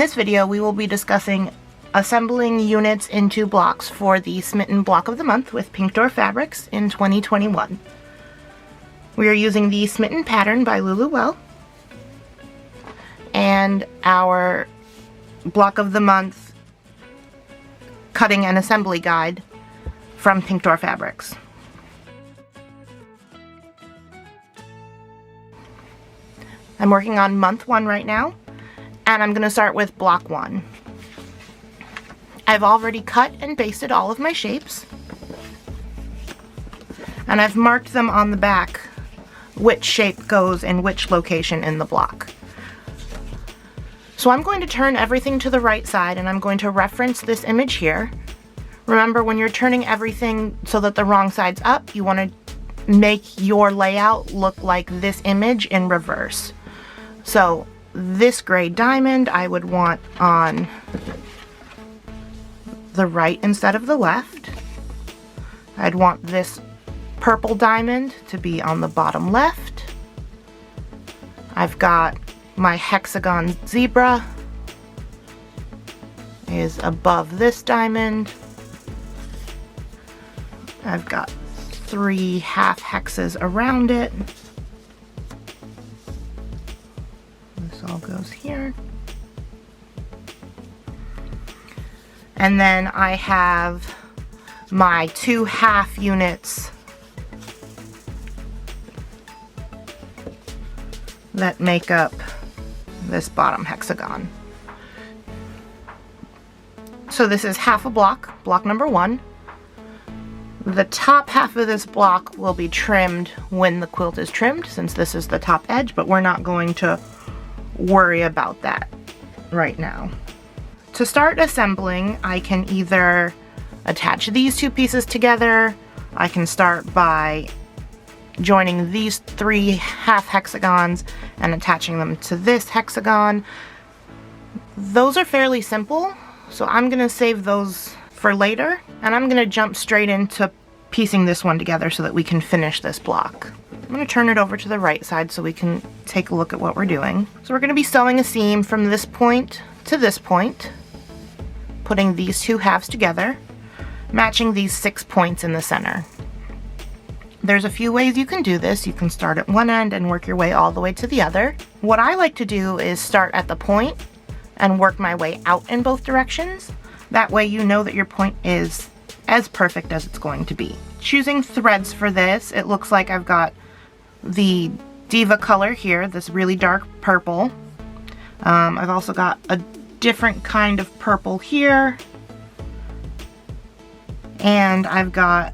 this video, we will be discussing assembling units into blocks for the Smitten Block of the Month with Pink Door Fabrics in 2021. We are using the Smitten pattern by Lulu and our Block of the Month cutting and assembly guide from Pink Door Fabrics. I'm working on month 1 right now, and I'm going to start with block 1. I've already cut and basted all of my shapes, and I've marked them on the back which shape goes in which location in the block. So I'm going to turn everything to the right side, and I'm going to reference this image here. Remember, when you're turning everything so that the wrong side's up, you want to make your layout look like this image in reverse. So this gray diamond I would want on the right instead of the left. I'd want this purple diamond to be on the bottom left. I've got my hexagon zebra is above this diamond. I've got 3 half hexes around it. This all goes here. And then I have my 2 half units that make up this bottom hexagon. So this is half a block, block number 1. The top half of this block will be trimmed when the quilt is trimmed, since this is the top edge, but we're not going to worry about that right now. To start assembling, I can either attach these 2 pieces together. I can start by joining these 3 half hexagons and attaching them to this hexagon. Those are fairly simple, so I'm going to save those for later, and I'm going to jump straight into piecing this one together so that we can finish this block. I'm going to turn it over to the right side so we can take a look at what we're doing. So we're going to be sewing a seam from this point to this point, putting these 2 halves together, matching these 6 points in the center. There's a few ways you can do this. You can start at one end and work your way all the way to the other. What I like to do is start at the point and work my way out in both directions. That way you know that your point is as perfect as it's going to be. Choosing threads for this, it looks like I've got the Diva color here, this really dark purple. I've also got a different kind of purple here, and I've got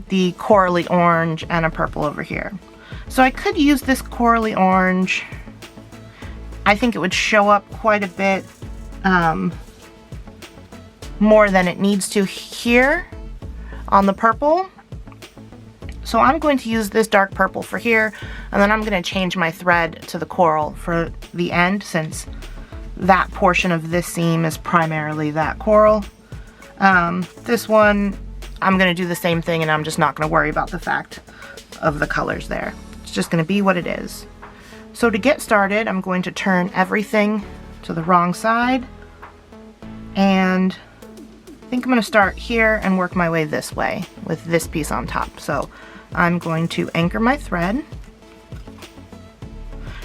the corally orange and a purple over here. So I could use this corally orange. I think it would show up quite a bit more than it needs to here on the purple. So I'm going to use this dark purple for here, and then I'm going to change my thread to the coral for the end, since that portion of this seam is primarily that coral. This one, I'm going to do the same thing, and I'm just not going to worry about the fact of the colors there. It's just going to be what it is. So to get started, I'm going to turn everything to the wrong side, and I think I'm going to start here and work my way this way with this piece on top. So I'm going to anchor my thread,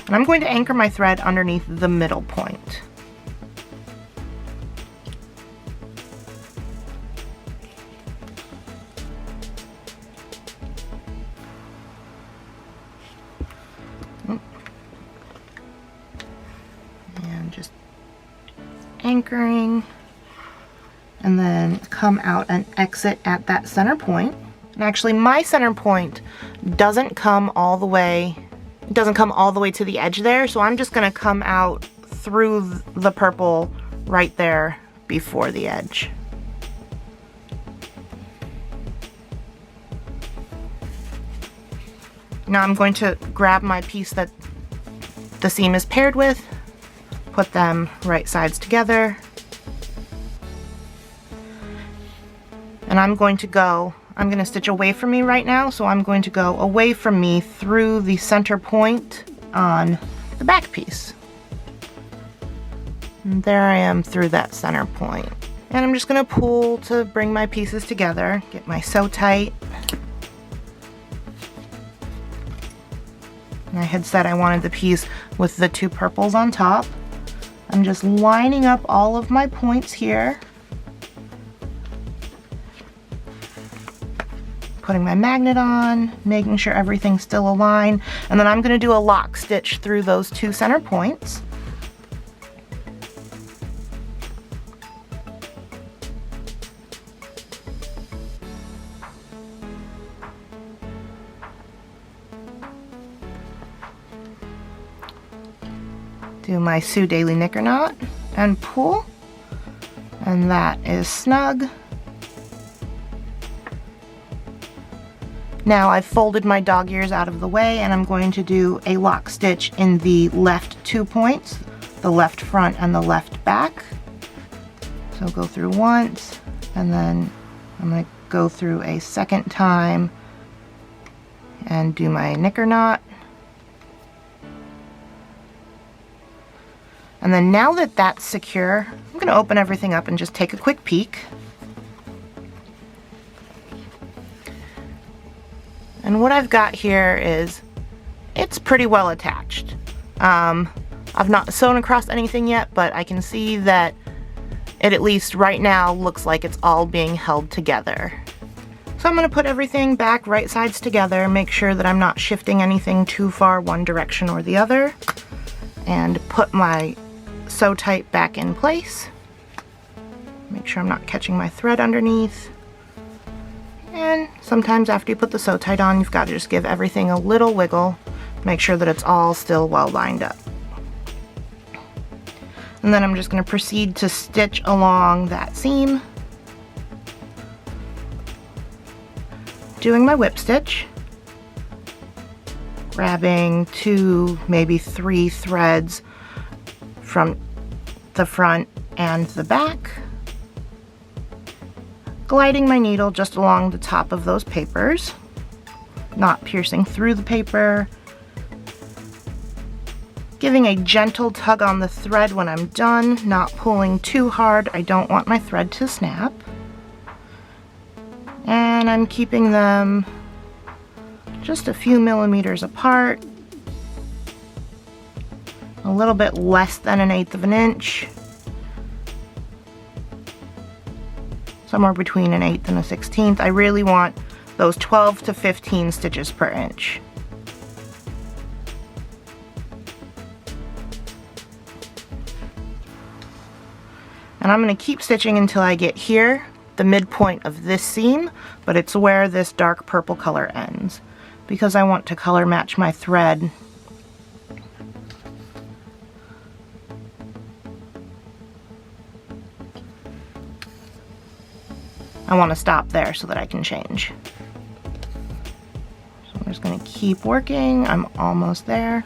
and I'm going to anchor my thread underneath the middle point. And just anchoring, and then come out and exit at that center point. And actually my center point doesn't come all the way to the edge there, so I'm just going to come out through the purple right there before the edge. Now I'm going to grab my piece that the seam is paired with, put them right sides together, and I'm going to stitch away from me right now, so I'm going to go away from me through the center point on the back piece. And there I am through that center point. And I'm just gonna pull to bring my pieces together, get my sew tight. And I had said I wanted the piece with the 2 purples on top. I'm just lining up all of my points here. Putting my magnet on, making sure everything's still aligned. And then I'm gonna do a lock stitch through those 2 center points. Do my Sew Daily Knicker Knot and pull, and that is snug. Now I've folded my dog ears out of the way, and I'm going to do a lock stitch in the left 2 points, the left front and the left back. So go through once, and then I'm going to go through a second time and do my knicker knot. And then now that that's secure, I'm going to open everything up and just take a quick peek. And what I've got here is, it's pretty well attached. I've not sewn across anything yet, but I can see that it at least right now looks like it's all being held together. So I'm going to put everything back right sides together, make sure that I'm not shifting anything too far one direction or the other, and put my sew tight back in place. Make sure I'm not catching my thread underneath. And sometimes after you put the sew tight on, you've got to just give everything a little wiggle, make sure that it's all still well lined up. And then I'm just going to proceed to stitch along that seam, doing my whip stitch, grabbing 2, maybe 3 threads from the front and the back, gliding my needle just along the top of those papers, not piercing through the paper, giving a gentle tug on the thread when I'm done, not pulling too hard. I don't want my thread to snap. And I'm keeping them just a few millimeters apart, a little bit less than 1/8 of an inch, somewhere between 1/8 and 1/16. I really want those 12 to 15 stitches per inch. And I'm going to keep stitching until I get here, the midpoint of this seam, but it's where this dark purple color ends, because I want to color match my thread. I want to stop there so that I can change. So I'm just going to keep working. I'm almost there.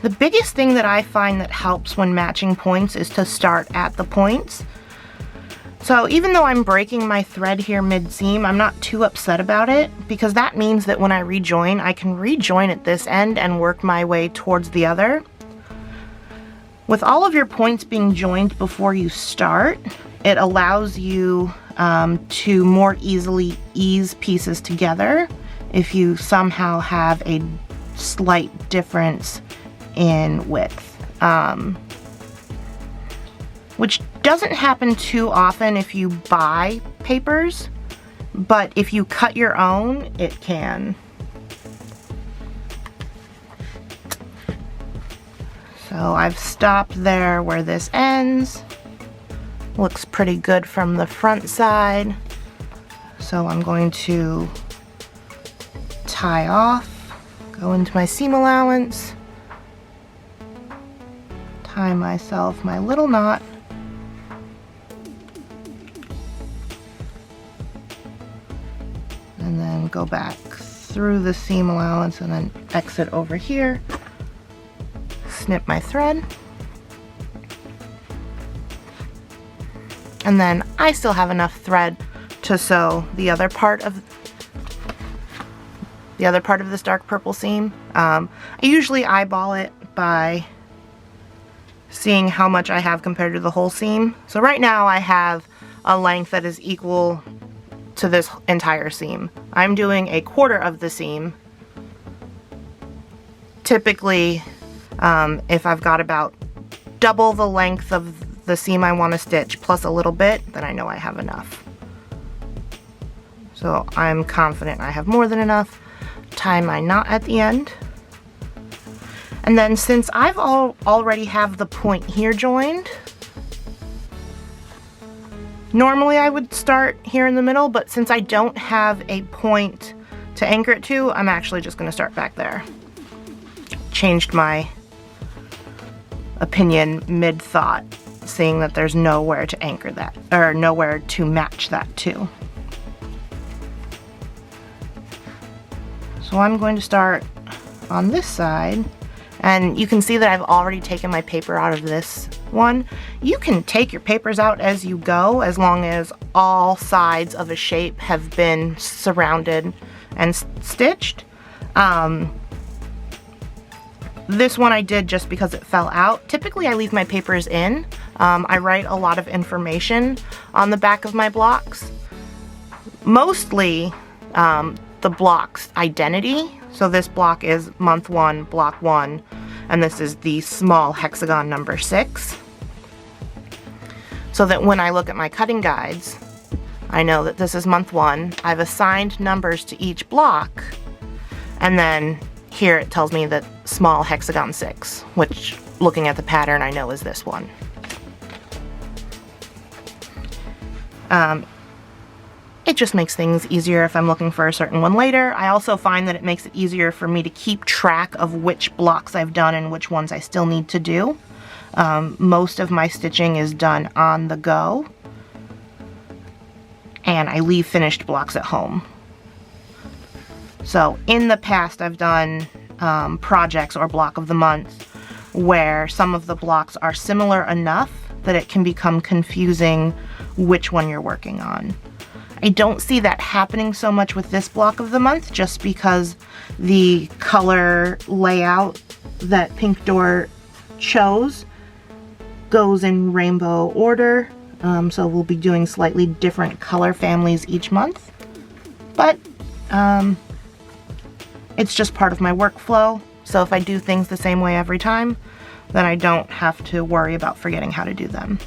The biggest thing that I find that helps when matching points is to start at the points. So even though I'm breaking my thread here mid-seam, I'm not too upset about it, because that means that when I rejoin, I can rejoin at this end and work my way towards the other. With all of your points being joined before you start, it allows you to more easily ease pieces together if you somehow have a slight difference in width, which doesn't happen too often if you buy papers, but if you cut your own, it can. So I've stopped there where this ends. Looks pretty good from the front side. So I'm going to tie off, go into my seam allowance, tie myself my little knot, and then go back through the seam allowance and then exit over here, snip my thread, and then I still have enough thread to sew the other part of this dark purple seam. I usually eyeball it, by seeing how much I have compared to the whole seam. So right now I have a length that is equal to this entire seam. I'm doing a quarter of the seam. Typically, if I've got about double the length of the seam I want to stitch plus a little bit, then I know I have enough. So I'm confident I have more than enough. Tie my knot at the end. And then since I've already have the point here joined, normally I would start here in the middle, but since I don't have a point to anchor it to, I'm actually just going to start back there. Changed my opinion mid-thought, seeing that there's nowhere to anchor that, or nowhere to match that to. So I'm going to start on this side. And you can see that I've already taken my paper out of this one. You can take your papers out as you go, as long as all sides of a shape have been surrounded and stitched. This one I did just because it fell out. Typically I leave my papers in. I write a lot of information on the back of my blocks. Mostly the block's identity. So this block is month 1, block 1, and this is the small hexagon number 6. So that when I look at my cutting guides, I know that this is month 1. I've assigned numbers to each block, and then here it tells me that small hexagon 6, which looking at the pattern I know is this one. It just makes things easier if I'm looking for a certain one later. I also find that it makes it easier for me to keep track of which blocks I've done and which ones I still need to do. Most of my stitching is done on the go, and I leave finished blocks at home. So in the past I've done projects or block of the month where some of the blocks are similar enough that it can become confusing which one you're working on. I don't see that happening so much with this block of the month, just because the color layout that Pink Door chose goes in rainbow order, so we'll be doing slightly different color families each month, but it's just part of my workflow, so if I do things the same way every time, then I don't have to worry about forgetting how to do them.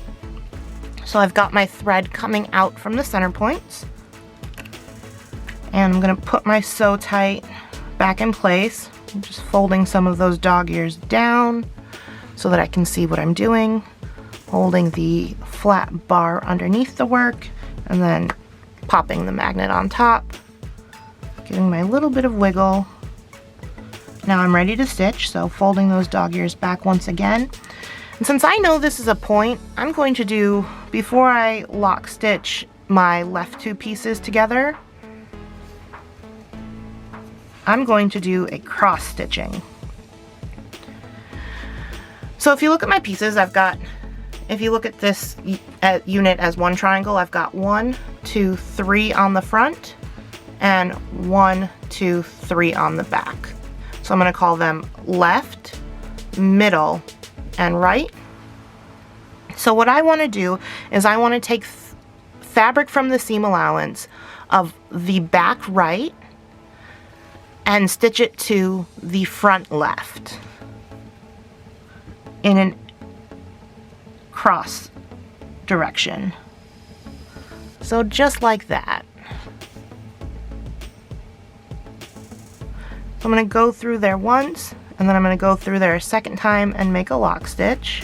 So I've got my thread coming out from the center points, and I'm going to put my sew tight back in place. I'm just folding some of those dog ears down so that I can see what I'm doing, holding the flat bar underneath the work, and then popping the magnet on top, giving my little bit of wiggle. Now I'm ready to stitch, so folding those dog ears back once again. And since I know this is a point, I'm going to do, before I lock stitch my left 2 pieces together, I'm going to do a cross stitching. So if you look at my pieces, I've got, if you look at this unit as one triangle, I've got 1, 2, 3 on the front, and 1, 2, 3 on the back. So I'm going to call them left, middle, and right. So what I want to do is I want to take fabric from the seam allowance of the back right and stitch it to the front left in a cross direction. So just like that. So I'm going to go through there once, and then I'm going to go through there a second time and make a lock stitch.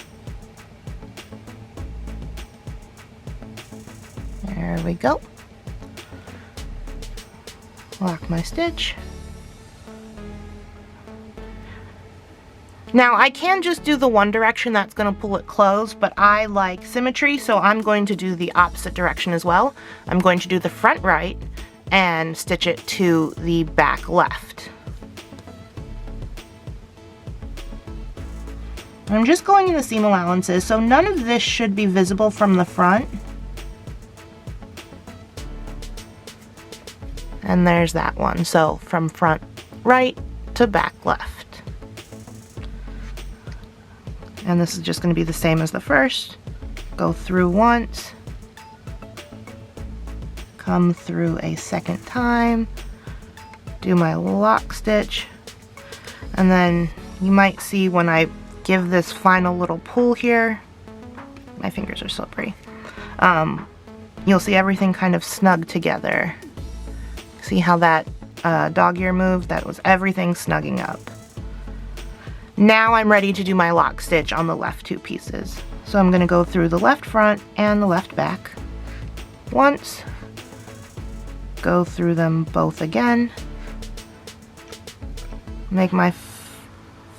There we go. Lock my stitch. Now I can just do the one direction, that's going to pull it closed, but I like symmetry, so I'm going to do the opposite direction as well. I'm going to do the front right and stitch it to the back left. I'm just going in the seam allowances, so none of this should be visible from the front. And there's that one. So from front right to back left. And this is just going to be the same as the first. Go through once, come through a second time, do my lock stitch, and then you might see when I give this final little pull here, my fingers are slippery, you'll see everything kind of snug together. See how that dog ear moved? That was everything snugging up. Now I'm ready to do my lock stitch on the left two pieces. So I'm going to go through the left front and the left back once, go through them both again, make my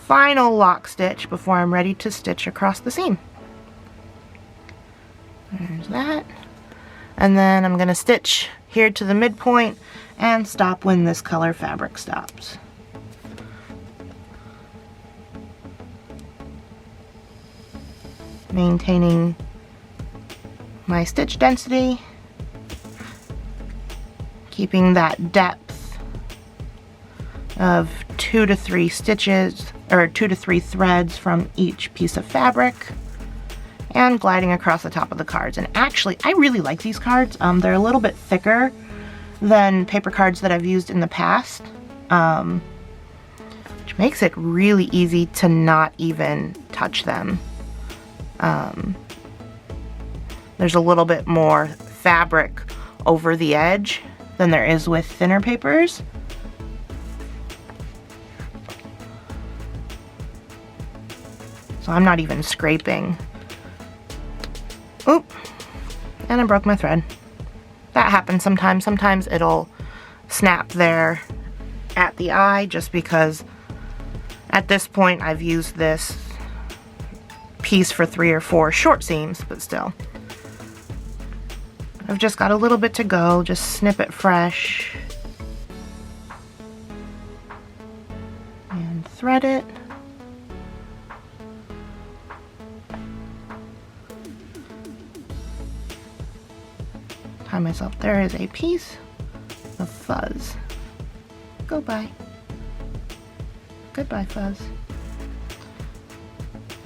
final lock stitch before I'm ready to stitch across the seam. There's that. And then I'm going to stitch here to the midpoint and stop when this color fabric stops. Maintaining my stitch density, keeping that depth of 2 to 3 stitches, or 2 to 3 threads from each piece of fabric, and gliding across the top of the cards. And actually, I really like these cards. They're a little bit thicker than paper cards that I've used in the past, which makes it really easy to not even touch them. There's a little bit more fabric over the edge than there is with thinner papers. So I'm not even scraping. Oop, and I broke my thread. That happens sometimes. Sometimes it'll snap there at the eye just because at this point I've used this piece for 3 or 4 short seams, but still. I've just got a little bit to go, just snip it fresh and thread it. Tie myself. There is a piece of fuzz. Goodbye. Goodbye, fuzz.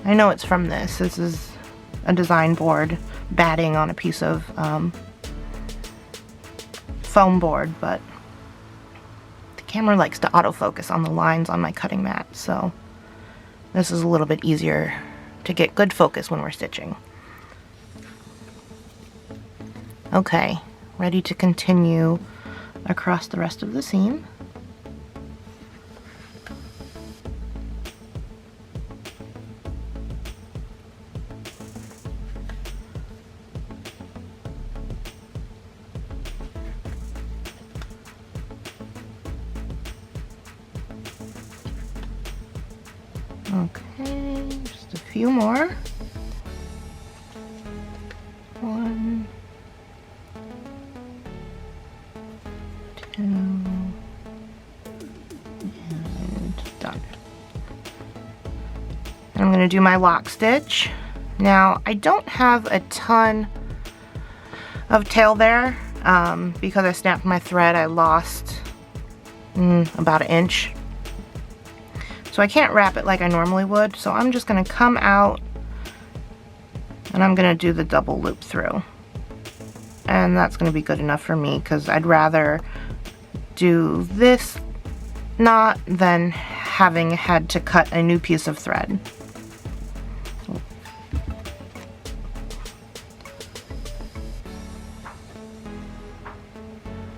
I know it's from this. This is a design board batting on a piece of foam board, but the camera likes to autofocus on the lines on my cutting mat, so this is a little bit easier to get good focus when we're stitching. Okay, ready to continue across the rest of the seam. Okay, just a few more. 1, 2, and done. And I'm going to do my lock stitch. Now, I don't have a ton of tail there because I snapped my thread. I lost about 1 inch. So I can't wrap it like I normally would, so I'm just going to come out and I'm going to do the double loop through. And that's going to be good enough for me because I'd rather do this knot than having had to cut a new piece of thread.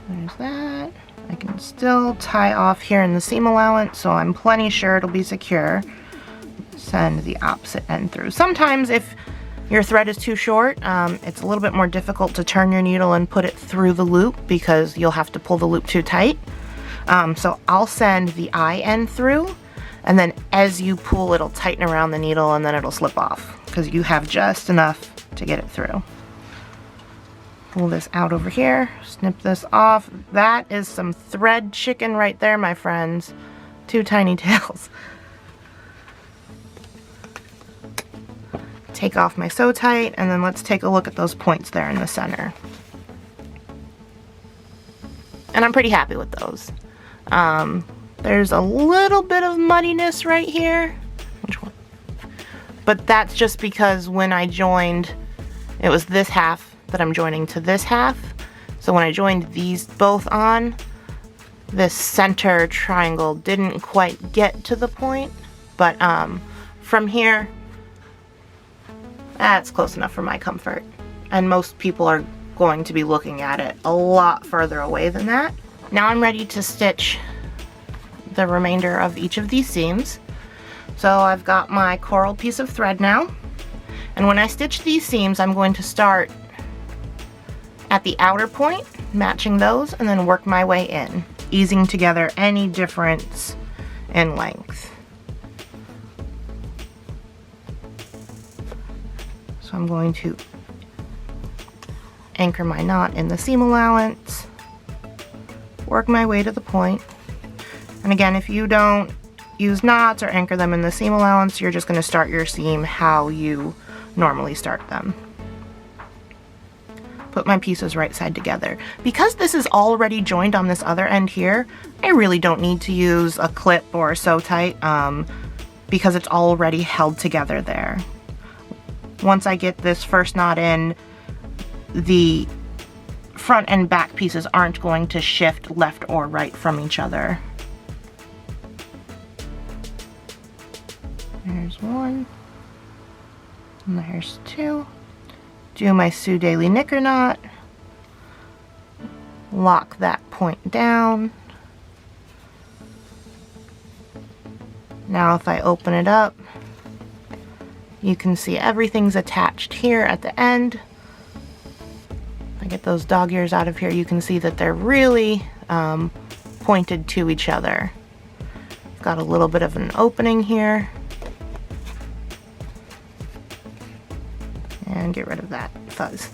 There's that. I can still tie off here in the seam allowance, so I'm plenty sure it'll be secure. Send the opposite end through. Sometimes if your thread is too short, it's a little bit more difficult to turn your needle and put it through the loop because you'll have to pull the loop too tight. So I'll send the eye end through, and then as you pull, it'll tighten around the needle and then it'll slip off because you have just enough to get it through. Pull this out over here, snip this off. That is some thread chicken right there, my friends. 2 tiny tails. Take off my sew tight, and then let's take a look at those points there in the center. And I'm pretty happy with those. There's a little bit of muddiness right here. Which one? but that's just because when I joined, it was this half that I'm joining to this half. So when I joined these both on, this center triangle didn't quite get to the point, but from here, that's close enough for my comfort. And most people are going to be looking at it a lot further away than that. Now I'm ready to stitch the remainder of each of these seams. So I've got my coral piece of thread now, and when I stitch these seams, I'm going to start at the outer point, matching those, and then work my way in, easing together any difference in length. So I'm going to anchor my knot in the seam allowance, work my way to the point. And again, if you don't use knots or anchor them in the seam allowance, you're just going to start your seam how you normally start them. Put my pieces right side together. Because this is already joined on this other end here, I really don't need to use a clip or sew tight because it's already held together there. Once I get this first knot in, the front and back pieces aren't going to shift left or right from each other. There's one, and there's two. Do my Sioux Daily knicker knot, lock that point down. Now if I open it up, you can see everything's attached here at the end. If I get those dog ears out of here, you can see that they're really pointed to each other. Got a little bit of an opening here. And get rid of that fuzz.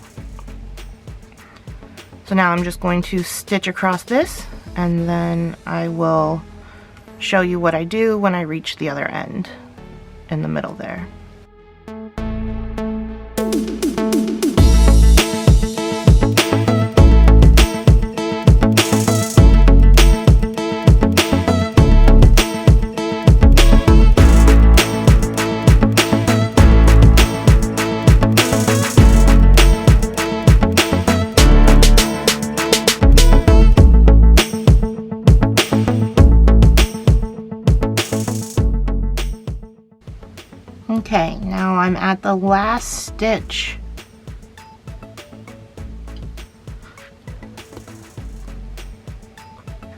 So now I'm just going to stitch across this, and then I will show you what I do when I reach the other end in the middle there. Okay, now I'm at the last stitch.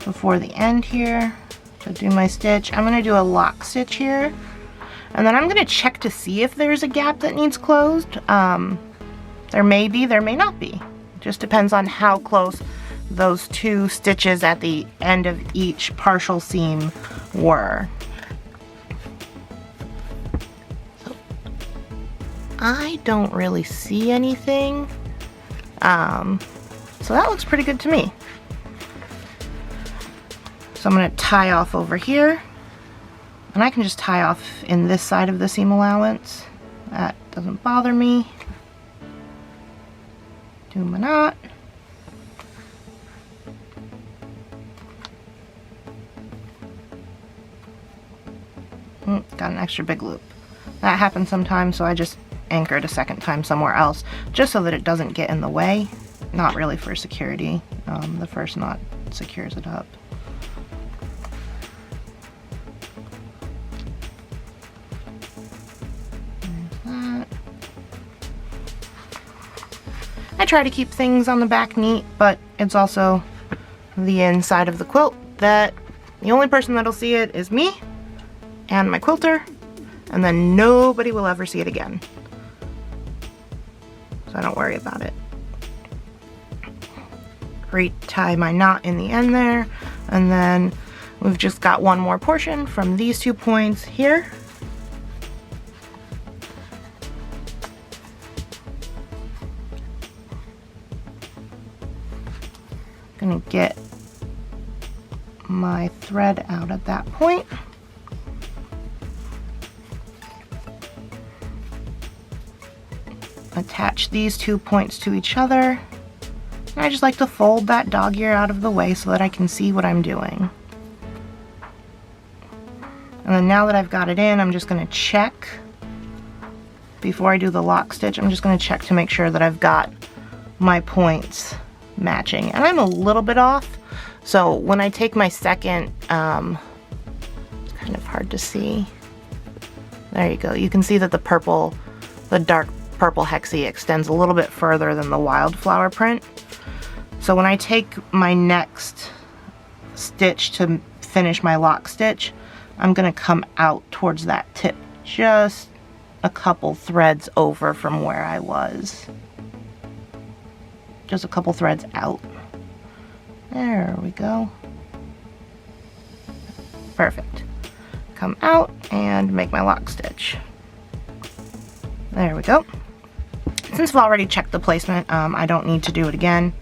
Before the end here, to do my stitch, I'm going to do a lock stitch here, and then I'm going to check to see if there's a gap that needs closed. There may be, there may not be. It just depends on how close those two stitches at the end of each partial seam were. I don't really see anything, so that looks pretty good to me. So I'm going to tie off over here, and I can just tie off in this side of the seam allowance. That doesn't bother me. Do my knot. Got an extra big loop. That happens sometimes, so I just anchor it a second time somewhere else, just so that it doesn't get in the way. Not really for security. The first knot secures it up. There's that. I try to keep things on the back neat, but it's also the inside of the quilt that the only person that'll see it is me and my quilter, and then nobody will ever see it again. So I don't worry about it. Retie my knot in the end there, and then we've just got one more portion from these 2 points here. Gonna get my thread out at that point. Attach these 2 points to each other. And I just like to fold that dog ear out of the way so that I can see what I'm doing. And then now that I've got it in, I'm just going to check before I do the lock stitch, I'm just going to check to make sure that I've got my points matching. And I'm a little bit off, so when I take my second, it's kind of hard to see. There you go. You can see that the purple, the dark purple hexie extends a little bit further than the wildflower print. So when I take my next stitch to finish my lock stitch, I'm going to come out towards that tip, just a couple threads over from where I was. Just a couple threads out. There we go. Perfect. Come out and make my lock stitch. There we go. Since I've already checked the placement, I don't need to do it again.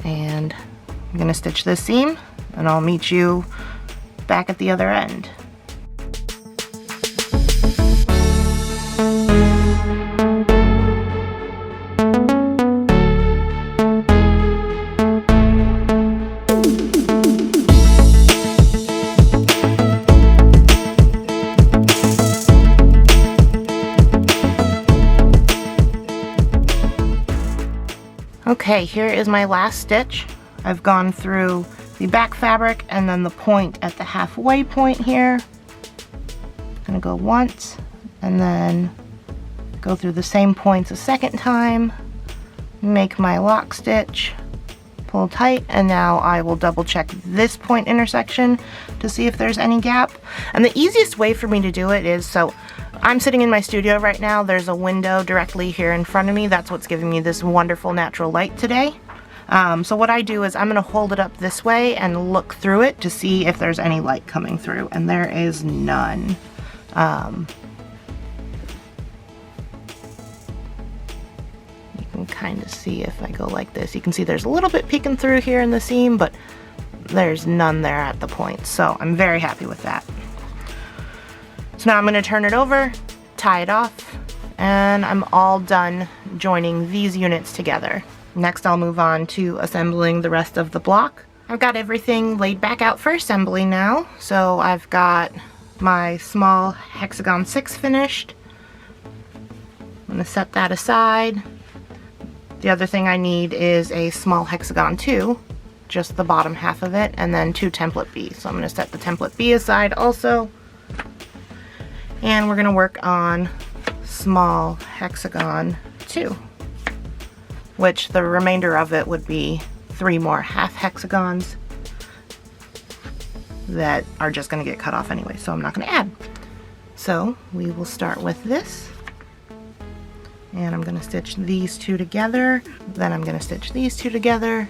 And I'm going to stitch this seam, and I'll meet you back at the other end. Okay, here is my last stitch. I've gone through the back fabric and then the point at the halfway point here. I'm gonna go once and then go through the same points a second time, make my lock stitch, pull tight, and now I will double check this point intersection to see if there's any gap. And the easiest way for me to do it is, so I'm sitting in my studio right now. There's a window directly here in front of me. That's what's giving me this wonderful natural light today. So what I do is I'm going to hold it up this way and look through it to see if there's any light coming through, and there is none. You can kind of see if I go like this. You can see there's a little bit peeking through here in the seam, but there's none there at the point. So I'm very happy with that. So now I'm going to turn it over, tie it off, and I'm all done joining these units together. Next I'll move on to assembling the rest of the block. I've got everything laid back out for assembly now. So I've got my small hexagon 6 finished. I'm going to set that aside. The other thing I need is a small hexagon 2, just the bottom half of it, and then 2 template B. So I'm going to set the template B aside also. And we're going to work on small hexagon 2, which the remainder of it would be 3 more half hexagons that are just going to get cut off anyway, so I'm not going to add. So we will start with this, and I'm going to stitch these 2 together, then I'm going to stitch these 2 together,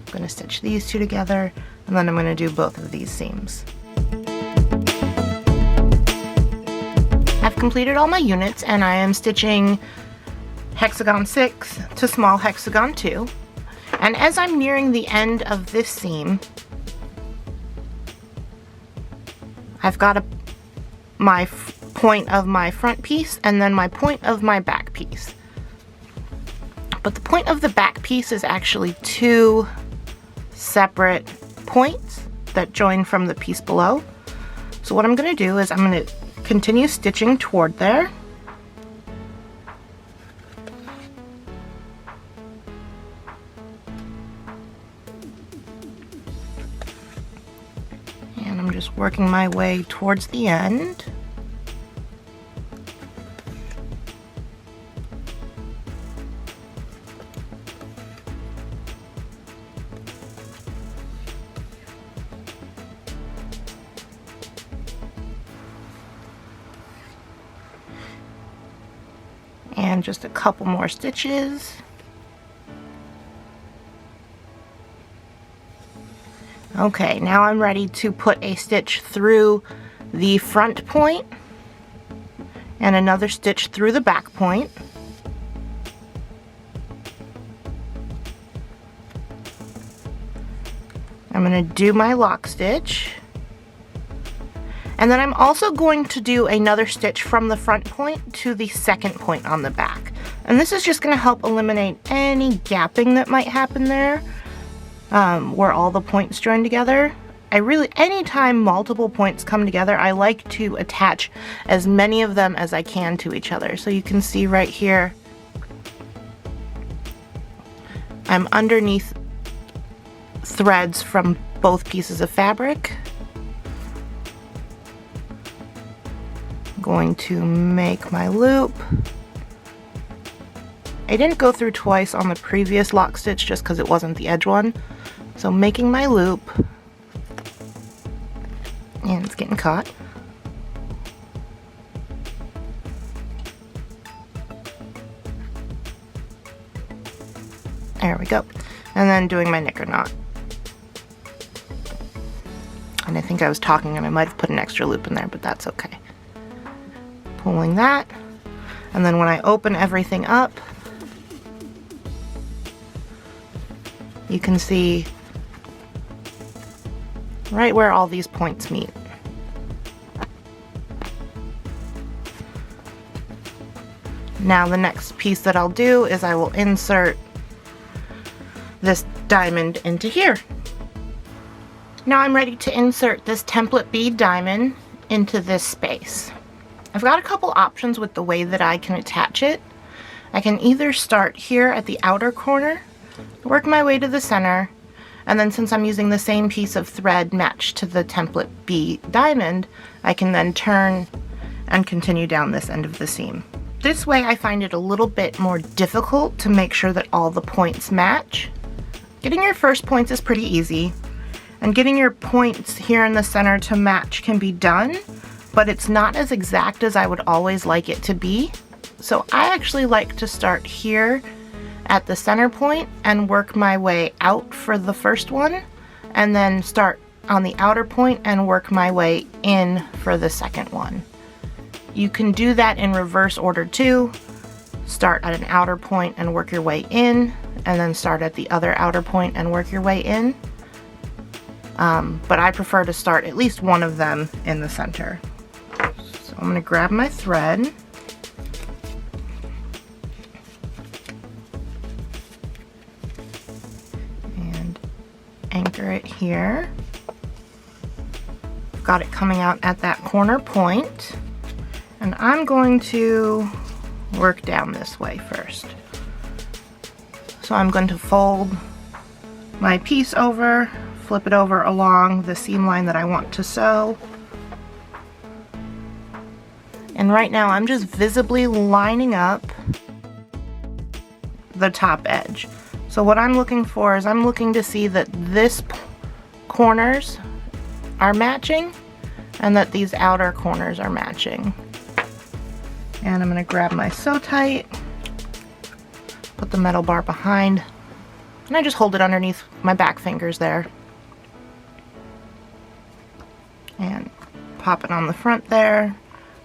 I'm going to stitch these 2 together, and then I'm going to do both of these seams. I've completed all my units, and I am stitching hexagon 6 to small hexagon 2, and as I'm nearing the end of this seam, I've got my point of my front piece and then my point of my back piece. But the point of the back piece is actually 2 separate points that join from the piece below. So what I'm going to do is I'm going to continue stitching toward there. And I'm just working my way towards the end. And just a couple more stitches. Okay, now I'm ready to put a stitch through the front point and another stitch through the back point. I'm going to do my lock stitch. And then I'm also going to do another stitch from the front point to the second point on the back. And this is just going to help eliminate any gapping that might happen there where all the points join together. anytime multiple points come together, I like to attach as many of them as I can to each other. So you can see right here, I'm underneath threads from both pieces of fabric. I'm going to make my loop. I didn't go through twice on the previous lock stitch just because it wasn't the edge one. So making my loop, and it's getting caught. There we go. And then doing my knicker knot. And I think I was talking and I might have put an extra loop in there, but that's okay. Pulling that. And then when I open everything up, you can see right where all these points meet. Now the next piece that I'll do is I will insert this diamond into here. Now I'm ready to insert this template bead diamond into this space. I've got a couple options with the way that I can attach it. I can either start here at the outer corner, work my way to the center, and then since I'm using the same piece of thread matched to the template bead diamond, I can then turn and continue down this end of the seam. This way I find it a little bit more difficult to make sure that all the points match. Getting your first points is pretty easy, and getting your points here in the center to match can be done, but it's not as exact as I would always like it to be. So I actually like to start here at the center point and work my way out for the first one, and then start on the outer point and work my way in for the second one. You can do that in reverse order too. Start at an outer point and work your way in, and then start at the other outer point and work your way in. But I prefer to start at least one of them in the center. So I'm going to grab my thread and anchor it here. Got it coming out at that corner point, and I'm going to work down this way first. So I'm going to fold my piece over, flip it over along the seam line that I want to sew. And right now I'm just visibly lining up the top edge. So what I'm looking for is I'm looking to see that this corners are matching and that these outer corners are matching. And I'm going to grab my Sew Tight, put the metal bar behind, and I just hold it underneath my back fingers there. And pop it on the front there.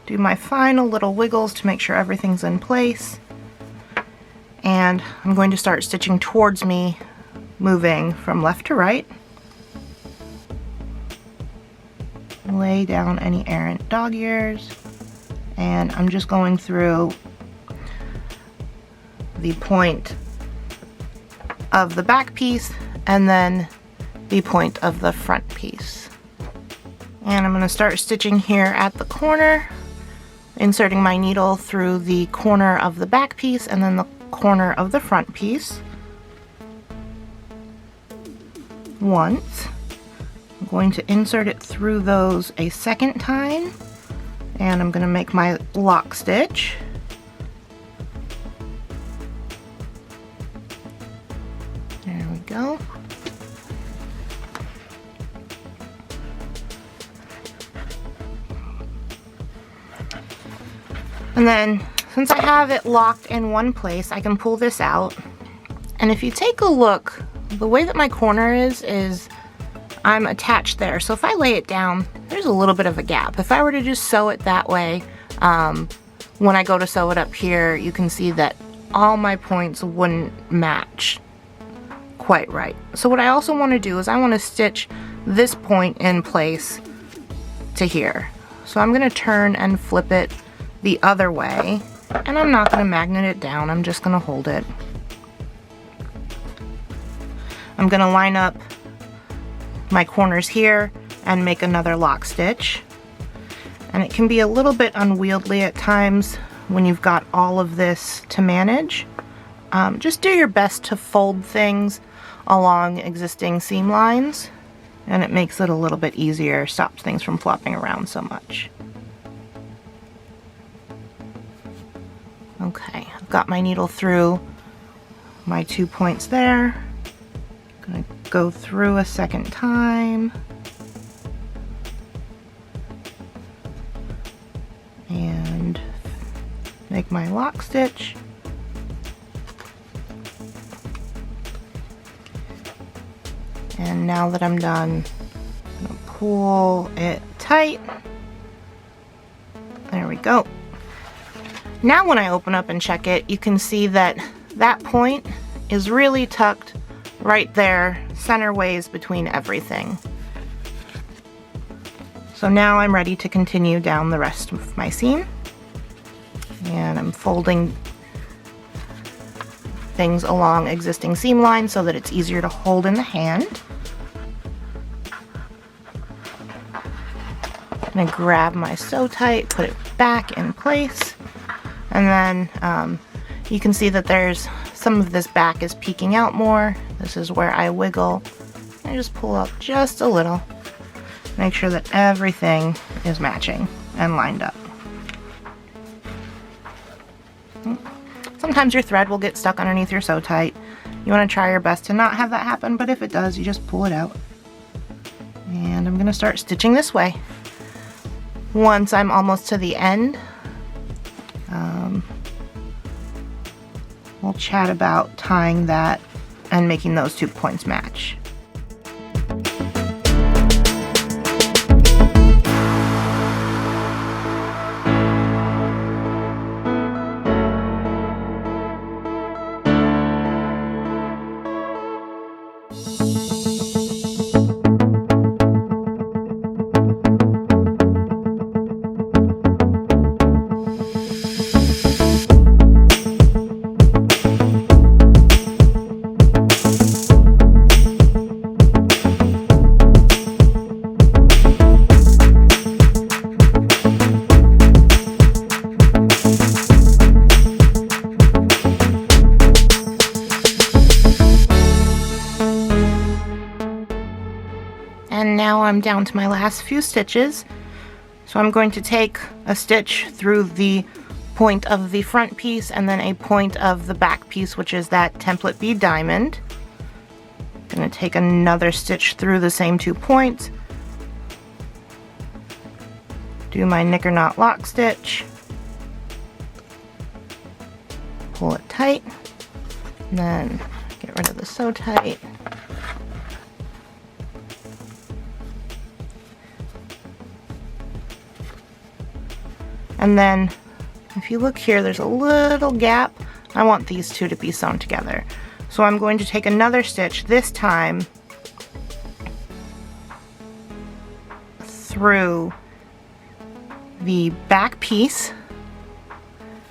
Do my final little wiggles to make sure everything's in place. And I'm going to start stitching towards me, moving from left to right. Lay down any errant dog ears. And I'm just going through the point of the back piece and then the point of the front piece. And I'm going to start stitching here at the corner, inserting my needle through the corner of the back piece and then the corner of the front piece. Once. I'm going to insert it through those a second time. And I'm going to make my lock stitch. There we go. And then, since I have it locked in one place, I can pull this out. And if you take a look, the way that my corner is I'm attached there. So if I lay it down, there's a little bit of a gap. If I were to just sew it that way, when I go to sew it up here, you can see that all my points wouldn't match quite right. So what I also want to do is I want to stitch this point in place to here. So I'm going to turn and flip it the other way, and I'm not going to magnet it down, I'm just going to hold it. I'm going to line up my corners here and make another lock stitch. And it can be a little bit unwieldy at times when you've got all of this to manage. Just do your best to fold things along existing seam lines, and it makes it a little bit easier, stops things from flopping around so much. Okay, I've got my needle through my 2 points there. I'm gonna go through a second time. And make my lock stitch. And now that I'm done, I'm gonna pull it tight. There we go. Now when I open up and check it, you can see that that point is really tucked right there, center ways between everything. So now I'm ready to continue down the rest of my seam. And I'm folding things along existing seam lines so that it's easier to hold in the hand. I'm gonna grab my sew tight, put it back in place, and then you can see that there's some of this back is peeking out more. This is where I wiggle and just pull up just a little. Make sure that everything is matching and lined up. Sometimes your thread will get stuck underneath your sew tight. You want to try your best to not have that happen, but if it does, you just pull it out. And I'm going to start stitching this way. Once I'm almost to the end, we'll chat about tying that and making those 2 points match. And now I'm down to my last few stitches. So I'm going to take a stitch through the point of the front piece and then a point of the back piece, which is that template bead diamond. I'm going to take another stitch through the same 2 points. Do my knicker knot lock stitch. Pull it tight. And then get rid of the sew tight. And then if you look here, there's a little gap. I want these two to be sewn together. So I'm going to take another stitch, this time through the back piece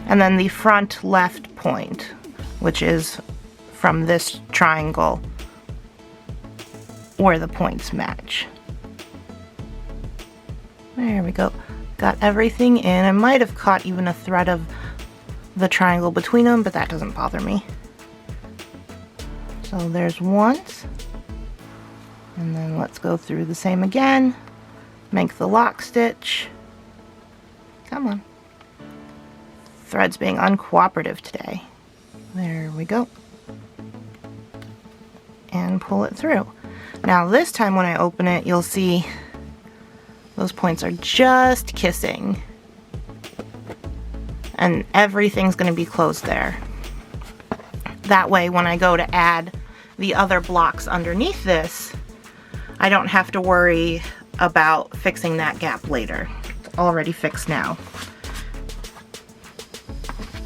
and then the front left point, which is from this triangle where the points match. There we go. Got everything in. I might have caught even a thread of the triangle between them, but that doesn't bother me. So there's once, and then let's go through the same again. Make the lock stitch. Come on. Thread's being uncooperative today. There we go. And pull it through. Now this time when I open it, you'll see those points are just kissing. And everything's going to be closed there. That way when I go to add the other blocks underneath this, I don't have to worry about fixing that gap later. It's already fixed now.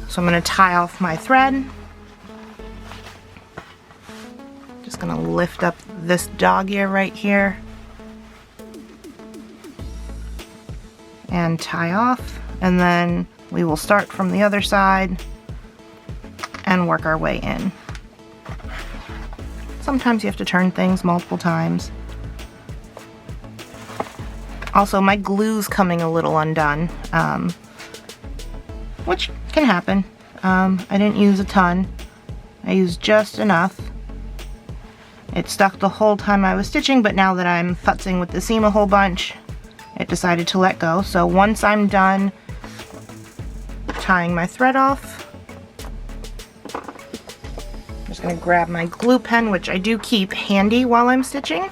So I'm going to tie off my thread. Just going to lift up this dog ear right here and tie off, and then we will start from the other side and work our way in. Sometimes you have to turn things multiple times. Also, my glue's coming a little undone, which can happen. I didn't use a ton. I used just enough. It stuck the whole time I was stitching, but now that I'm futzing with the seam a whole bunch, it decided to let go. So once I'm done tying my thread off, I'm just going to grab my glue pen, which I do keep handy while I'm stitching.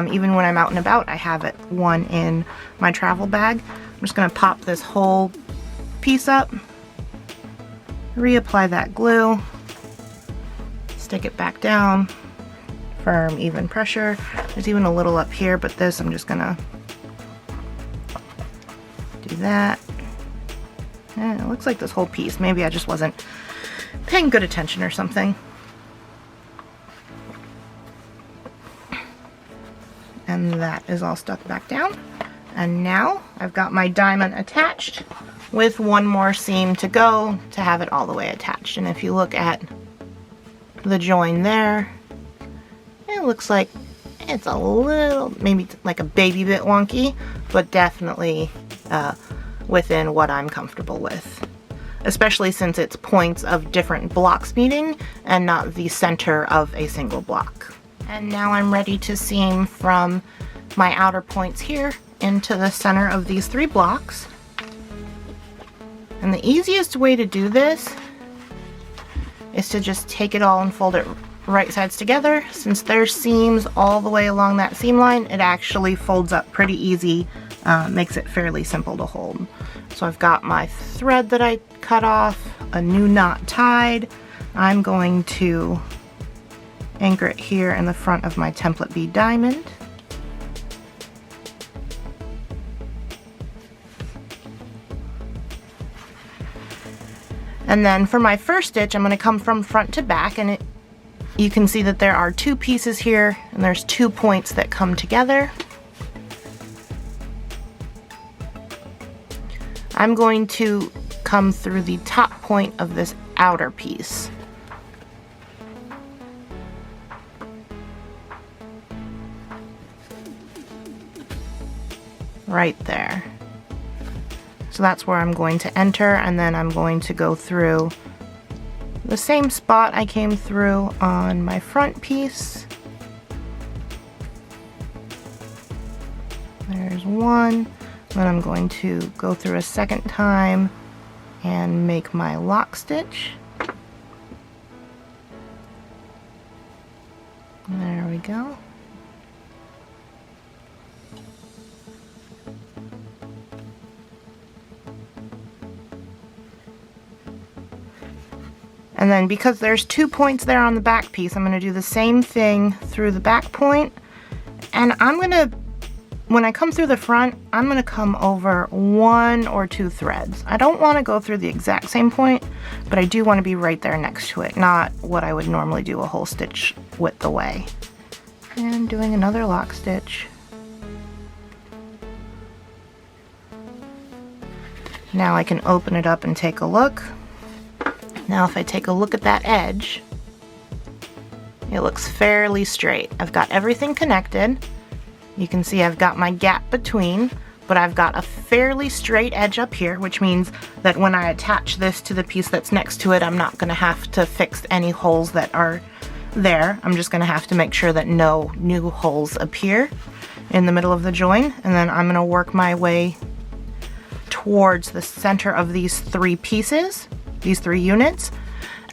Even when I'm out and about, I have one in my travel bag. I'm just going to pop this whole piece up, reapply that glue, stick it back down, firm, even pressure. There's even a little up here, but this I'm just going to do that. And it looks like this whole piece. Maybe I just wasn't paying good attention or something. And that is all stuck back down. And now I've got my diamond attached with one more seam to go to have it all the way attached. And if you look at the join there, it looks like it's a little, maybe like a baby bit wonky, but definitely within what I'm comfortable with. Especially since it's points of different blocks meeting and not the center of a single block. And now I'm ready to seam from my outer points here into the center of these 3 blocks. And the easiest way to do this is to just take it all and fold it right sides together. Since there's seams all the way along that seam line, it actually folds up pretty easy, makes it fairly simple to hold. So I've got my thread that I cut off, a new knot tied. I'm going to anchor it here in the front of my template bead diamond. And then for my first stitch, I'm going to come from front to back, and you can see that there are 2 pieces here, and there's 2 points that come together. I'm going to come through the top point of this outer piece. Right there. So that's where I'm going to enter, and then I'm going to go through the same spot I came through on my front piece. There's one. Then I'm going to go through a second time and make my lock stitch. There we go. And then because there's 2 points there on the back piece, I'm going to do the same thing through the back point. And I'm going to, when I come through the front, I'm going to come over 1 or 2 threads. I don't want to go through the exact same point, but I do want to be right there next to it, not what I would normally do a whole stitch width away. And doing another lock stitch. Now I can open it up and take a look. Now if I take a look at that edge, it looks fairly straight. I've got everything connected. You can see I've got my gap between, but I've got a fairly straight edge up here, which means that when I attach this to the piece that's next to it, I'm not going to have to fix any holes that are there. I'm just going to have to make sure that no new holes appear in the middle of the join, and then I'm going to work my way towards the center of these 3 pieces, these 3 units,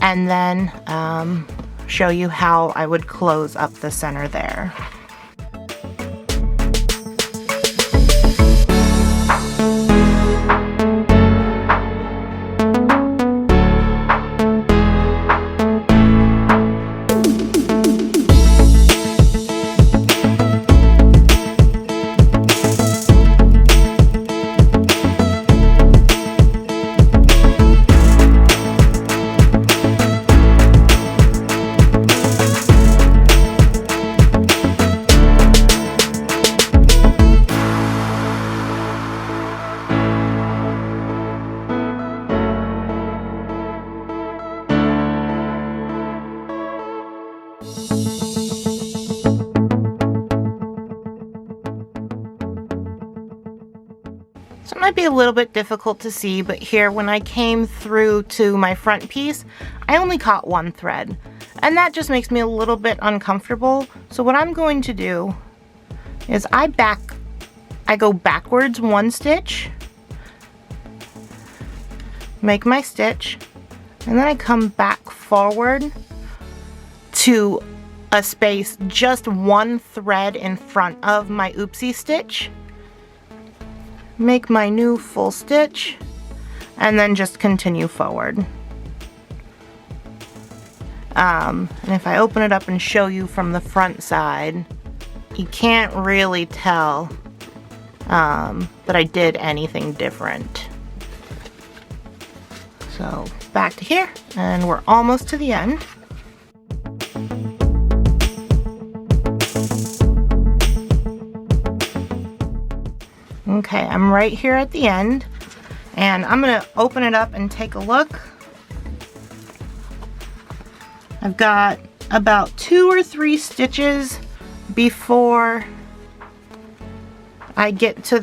and then show you how I would close up the center there. Might be a little bit difficult to see, but here when I came through to my front piece, I only caught one thread. And that just makes me a little bit uncomfortable. So what I'm going to do is I go backwards one stitch, make my stitch, and then I come back forward to a space just one thread in front of my oopsie stitch, make my new full stitch, and then just continue forward. And if I open it up and show you from the front side, you can't really tell that I did anything different. So back to here, and we're almost to the end. Okay, I'm right here at the end, and I'm gonna open it up and take a look. I've got about 2 or 3 stitches before I get to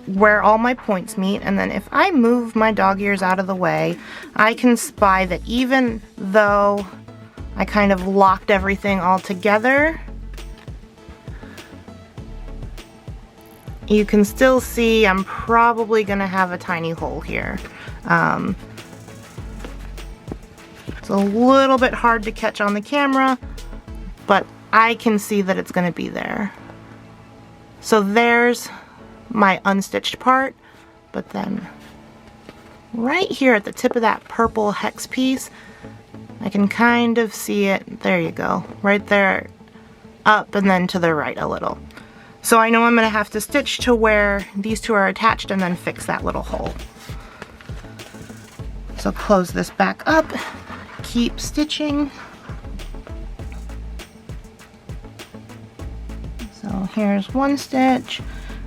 where all my points meet, and then if I move my dog ears out of the way, I can spy that even though I kind of locked everything all together, you can still see I'm probably gonna have a tiny hole here. It's a little bit hard to catch on the camera, but I can see that it's gonna be there. So there's my unstitched part, but then right here at the tip of that purple hex piece, I can kind of see it. There you go, right there, up and then to the right a little. So I know I'm gonna have to stitch to where these two are attached and then fix that little hole. So close this back up, keep stitching. So here's one stitch,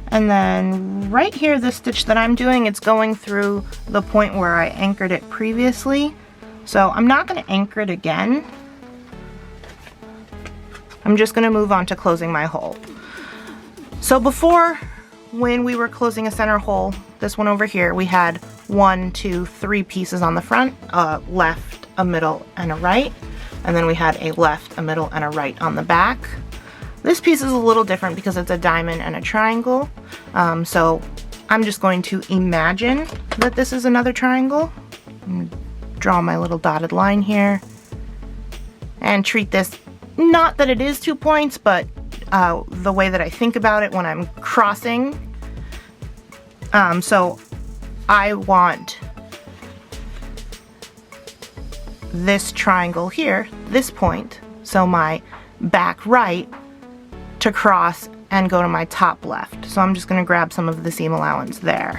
and then right here, the stitch that I'm doing, it's going through the point where I anchored it previously. So I'm not gonna anchor it again. I'm just gonna move on to closing my hole. So before, when we were closing a center hole, this one over here, we had 1, 2, 3 pieces on the front, a left, a middle, and a right. And then we had a left, a middle, and a right on the back. This piece is a little different because it's a diamond and a triangle. So I'm just going to imagine that this is another triangle. Draw my little dotted line here. And treat this, not that it is 2 points, but the way that I think about it when I'm crossing. So I want this triangle here, this point, so my back right to cross and go to my top left. So I'm just going to grab some of the seam allowance there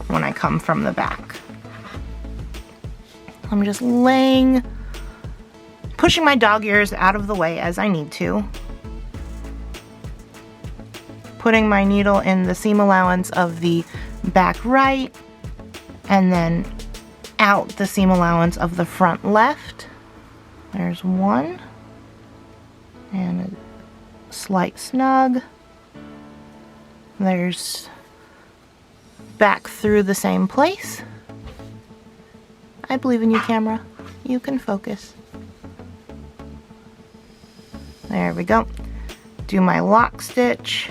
when I come from the back. I'm just pushing my dog ears out of the way as I need to. Putting my needle in the seam allowance of the back right, and then out the seam allowance of the front left. There's one, and a slight snug. There's back through the same place. I believe in you, camera. You can focus. There we go. Do my lock stitch.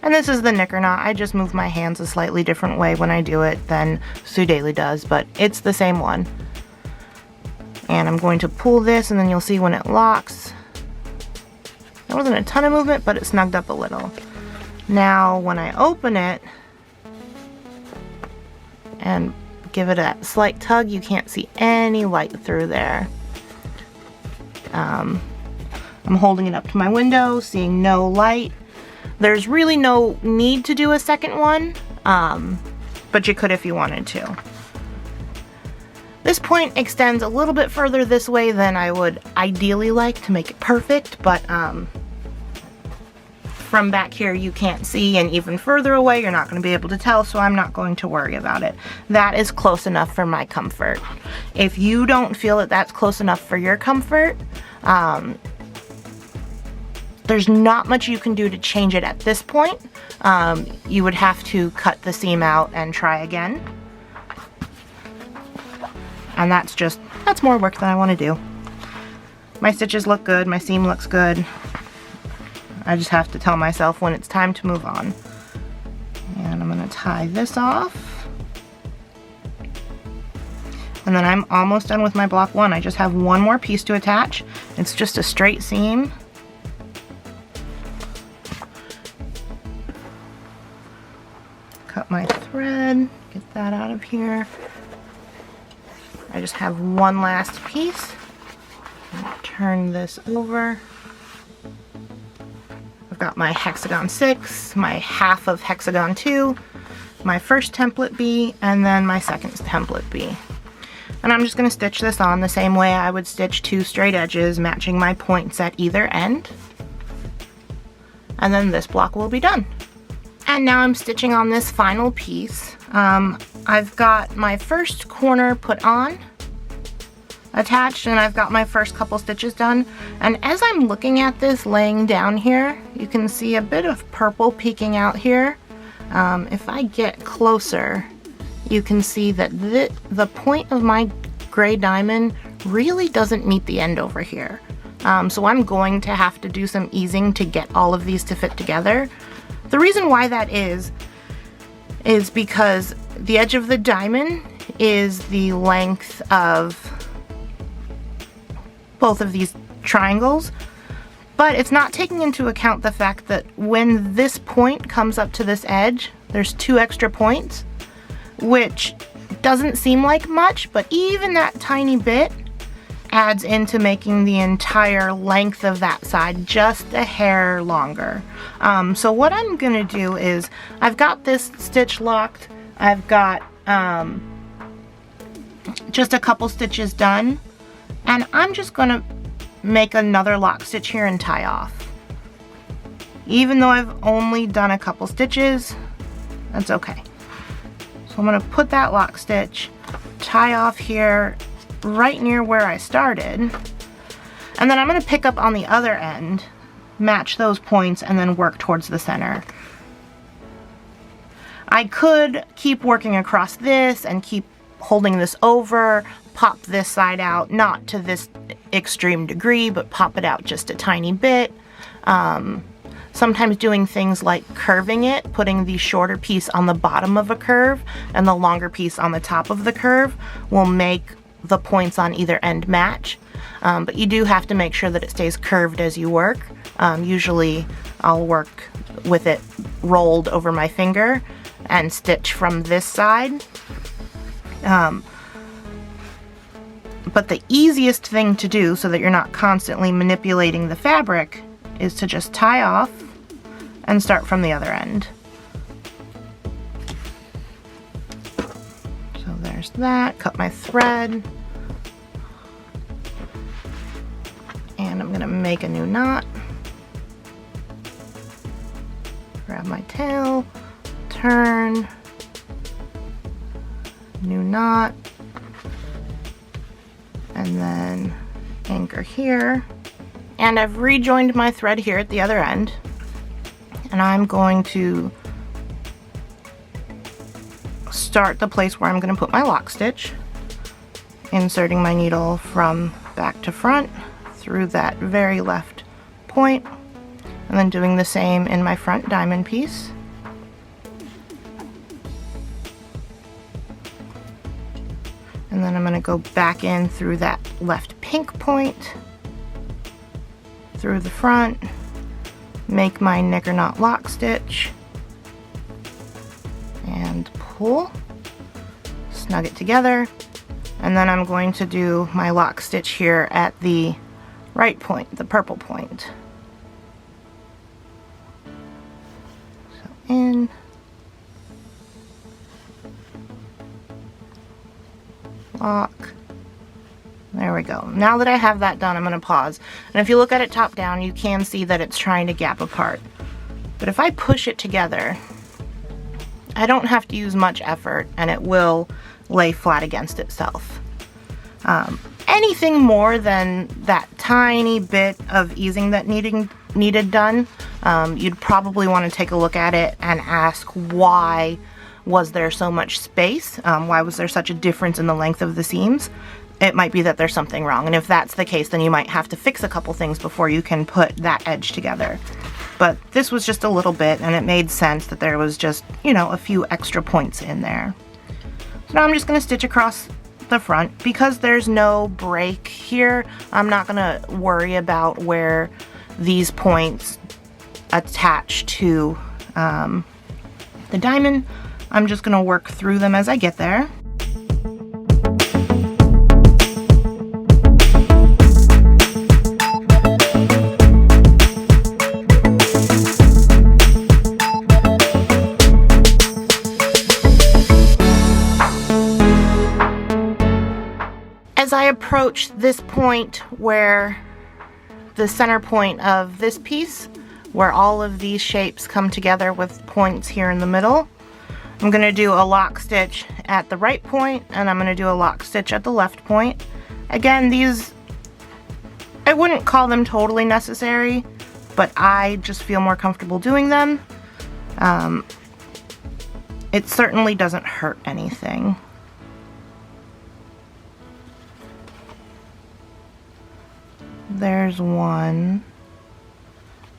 And this is the knicker knot. I just move my hands a slightly different way when I do it than Sue Daly does, but it's the same one. And I'm going to pull this, and then you'll see when it locks. There wasn't a ton of movement, but it snugged up a little. Now, when I open it and give it a slight tug, you can't see any light through there. I'm holding it up to my window, seeing no light. There's really no need to do a second one, but you could if you wanted to. This point extends a little bit further this way than I would ideally like to make it perfect, but from back here you can't see, and even further away you're not going to be able to tell, so I'm not going to worry about it. That is close enough for my comfort. If you don't feel that that's close enough for your comfort, there's not much you can do to change it at this point. You would have to cut the seam out and try again. And that's more work than I want to do. My stitches look good, my seam looks good. I just have to tell myself when it's time to move on. And I'm going to tie this off. And then I'm almost done with my block 1. I just have one more piece to attach. It's just a straight seam. Cut my thread, get that out of here. I just have one last piece. Turn this over. I've got my hexagon 6, my half of hexagon 2, my first template B, and then my second template B. And I'm just going to stitch this on the same way I would stitch 2 straight edges, matching my points at either end. And then this block will be done. And now I'm stitching on this final piece. I've got my first corner put on, attached, and I've got my first couple stitches done. And as I'm looking at this laying down here, you can see a bit of purple peeking out here. If I get closer, you can see that the point of my gray diamond really doesn't meet the end over here. So I'm going to have to do some easing to get all of these to fit together. The reason why that is because the edge of the diamond is the length of both of these triangles, but it's not taking into account the fact that when this point comes up to this edge, there's 2 extra points, which doesn't seem like much, but even that tiny bit adds into making the entire length of that side just a hair longer. So what I'm gonna do is, I've got this stitch locked, I've got just a couple stitches done, and I'm just gonna make another lock stitch here and tie off. Even though I've only done a couple stitches, that's okay. So I'm gonna put that lock stitch, tie off here right near where I started, and then I'm going to pick up on the other end, match those points, and then work towards the center. I could keep working across this and keep holding this over, pop this side out, not to this extreme degree, but pop it out just a tiny bit. Sometimes doing things like curving it, putting the shorter piece on the bottom of a curve and the longer piece on the top of the curve will make the points on either end match, but you do have to make sure that it stays curved as you work. Usually I'll work with it rolled over my finger and stitch from this side. But the easiest thing to do so that you're not constantly manipulating the fabric is to just tie off and start from the other end. So there's that, cut my thread. And I'm gonna make a new knot. Grab my tail, turn, new knot, and then anchor here. And I've rejoined my thread here at the other end, and I'm going to start the place where I'm going to put my lock stitch, inserting my needle from back to front through that very left point, and then doing the same in my front diamond piece. And then I'm going to go back in through that left pink point, through the front, make my knicker knot lock stitch, and pull, snug it together, and then I'm going to do my lock stitch here at the right point, the purple point. So in, lock. There we go. Now that I have that done, I'm going to pause. And if you look at it top down, you can see that it's trying to gap apart. But if I push it together, I don't have to use much effort, and it will lay flat against itself. Anything more than that tiny bit of easing that needed done, you'd probably want to take a look at it and ask why was there so much space? Why was there such a difference in the length of the seams? It might be that there's something wrong, and if that's the case, then you might have to fix a couple things before you can put that edge together. But this was just a little bit, and it made sense that there was just, you know, a few extra points in there. So now I'm just going to stitch across the front. Because there's no break here, I'm not going to worry about where these points attach to the diamond. I'm just going to work through them as I get there. As I approach this point where the center point of this piece, where all of these shapes come together with points here in the middle, I'm going to do a lock stitch at the right point, and I'm going to do a lock stitch at the left point. Again, these, I wouldn't call them totally necessary, but I just feel more comfortable doing them. It certainly doesn't hurt anything. There's one,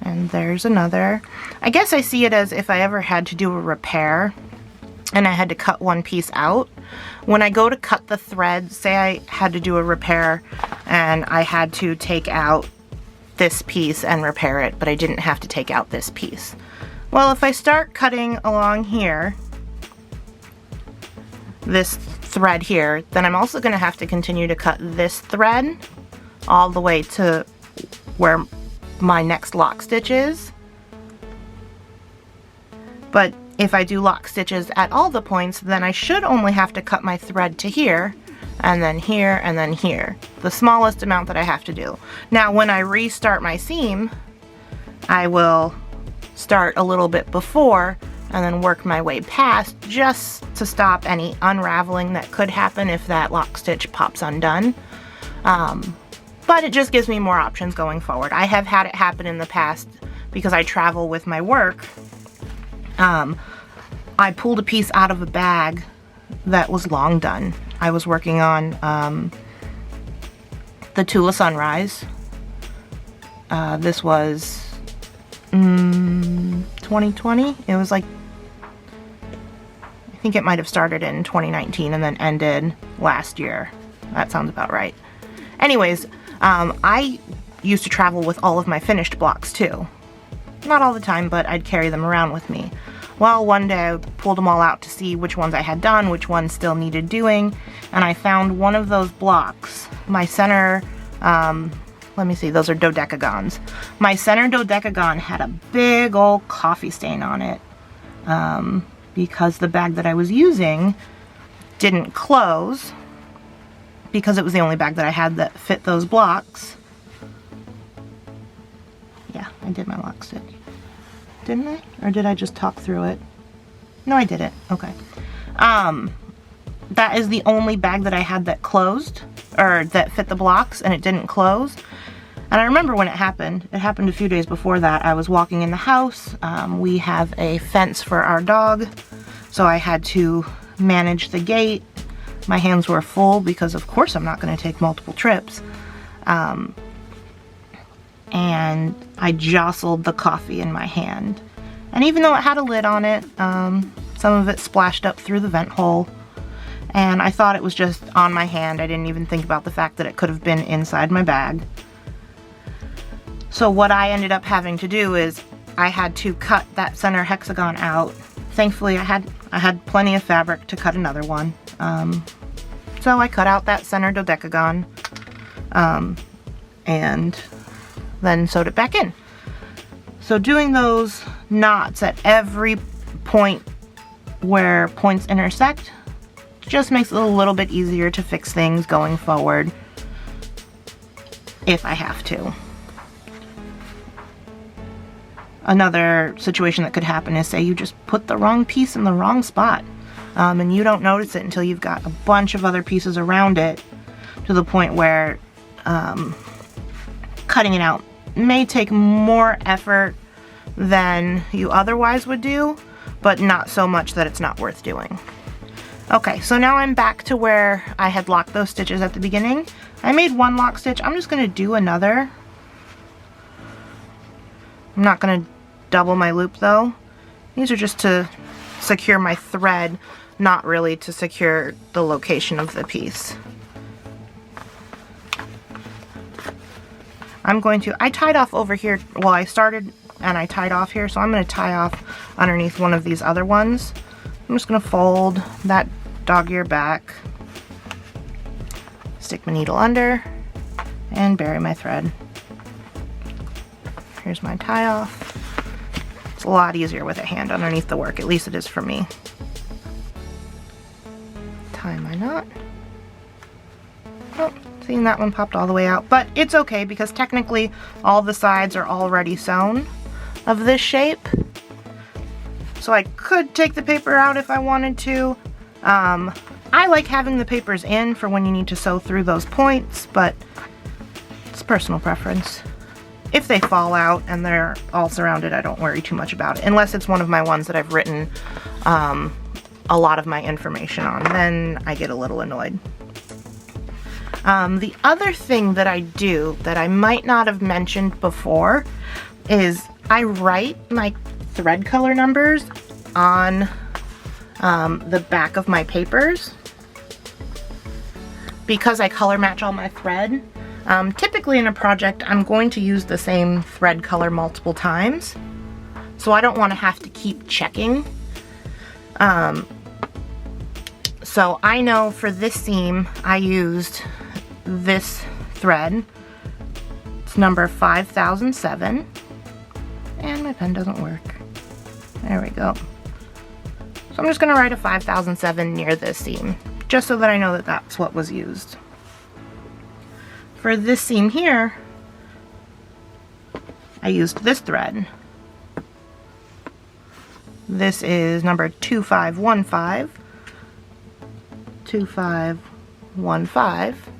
and there's another. I guess I see it as if I ever had to do a repair and I had to cut one piece out. When I go to cut the thread, say I had to do a repair and I had to take out this piece and repair it, but I didn't have to take out this piece. Well, if I start cutting along here, this thread here, then I'm also going to have to continue to cut this thread all the way to where my next lock stitch is. But if I do lock stitches at all the points, then I should only have to cut my thread to here, and then here, and then here. The smallest amount that I have to do. Now, when I restart my seam, I will start a little bit before and then work my way past, just to stop any unraveling that could happen if that lock stitch pops undone. But it just gives me more options going forward. I have had it happen in the past because I travel with my work. I pulled a piece out of a bag that was long done. I was working on the Tula Sunrise. This was 2020. It was like, I think it might have started in 2019 and then ended last year. That sounds about right. Anyways, I used to travel with all of my finished blocks too. Not all the time, but I'd carry them around with me. Well, one day I pulled them all out to see which ones I had done, which ones still needed doing, and I found one of those blocks. My center, let me see, those are dodecagons. My center dodecagon had a big old coffee stain on it because the bag that I was using didn't close, because it was the only bag that I had that fit those blocks. Yeah, I did my lock stitch. Didn't I? Or did I just talk through it? No, I didn't. Okay. That is the only bag that I had that closed, or that fit the blocks, and it didn't close. And I remember when it happened. It happened a few days before that. I was walking in the house. We have a fence for our dog, so I had to manage the gate. My hands were full because of course I'm not going to take multiple trips. And I jostled the coffee in my hand. And even though it had a lid on it, some of it splashed up through the vent hole. And I thought it was just on my hand. I didn't even think about the fact that it could have been inside my bag. So what I ended up having to do is I had to cut that center hexagon out. Thankfully I had plenty of fabric to cut another one. So I cut out that center dodecagon and then sewed it back in. So doing those knots at every point where points intersect just makes it a little bit easier to fix things going forward if I have to. Another situation that could happen is, say you just put the wrong piece in the wrong spot, and you don't notice it until you've got a bunch of other pieces around it, to the point where cutting it out may take more effort than you otherwise would do, but not so much that it's not worth doing. Okay, so now I'm back to where I had locked those stitches at the beginning. I made one lock stitch. I'm just gonna do another. I'm not gonna double my loop though. These are just to secure my thread, not really to secure the location of the piece. I tied off over here, well, I started and I tied off here, so I'm going to tie off underneath one of these other ones. I'm just going to fold that dog ear back, stick my needle under, and bury my thread. Here's my tie off. It's a lot easier with a hand underneath the work, at least it is for me. Tie my knot. Oh, seeing that one popped all the way out, but it's okay because technically all the sides are already sewn of this shape. So I could take the paper out if I wanted to. I like having the papers in for when you need to sew through those points, but it's personal preference. If they fall out and they're all surrounded, I don't worry too much about it, unless it's one of my ones that I've written a lot of my information on, then I get a little annoyed. The other thing that I do that I might not have mentioned before is I write my thread color numbers on the back of my papers because I color match all my thread. Typically in a project I'm going to use the same thread color multiple times, so I don't want to have to keep checking. So I know for this seam I used this thread. It's number 5007, and my pen doesn't work. There we go. So I'm just going to write a 5007 near this seam, just so that I know that that's what was used. For this seam here, I used this thread. This is number 2515, 2515.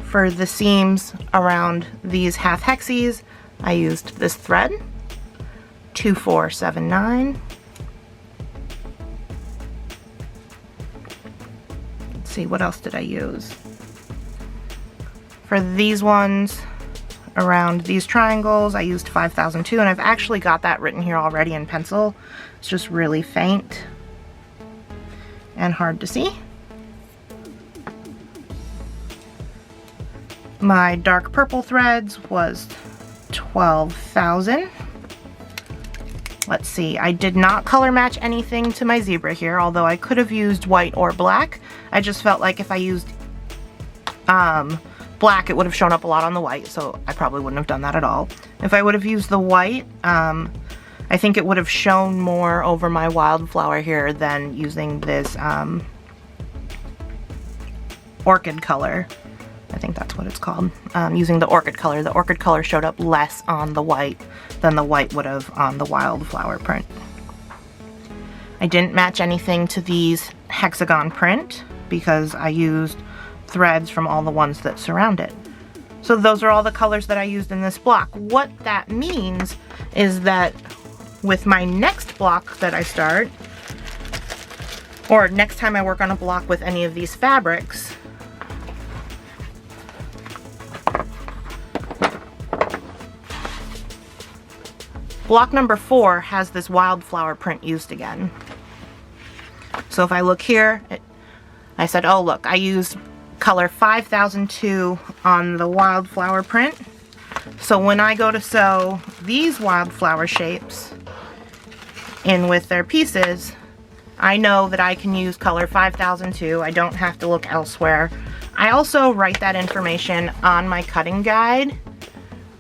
For the seams around these half hexies, I used this thread, 2479. Let's see, what else did I use? For these ones, around these triangles, I used 5002, and I've actually got that written here already in pencil. It's just really faint and hard to see. My dark purple threads was 12,000. Let's see, I did not color match anything to my zebra here, although I could have used white or black. I just felt like if I used black, it would have shown up a lot on the white, so I probably wouldn't have done that at all. If I would have used the white, I think it would have shown more over my wildflower here than using this orchid color. I think that's what it's called. Using the orchid color showed up less on the white than the white would have on the wildflower print. I didn't match anything to these hexagon print because I used threads from all the ones that surround it. So those are all the colors that I used in this block. What that means is that with my next block that I start, or next time I work on a block with any of these fabrics, block number 4 has this wildflower print used again. So if I look here, I said, oh look, I used color 5002 on the wildflower print. So when I go to sew these wildflower shapes in with their pieces, I know that I can use color 5002. I don't have to look elsewhere. I also write that information on my cutting guide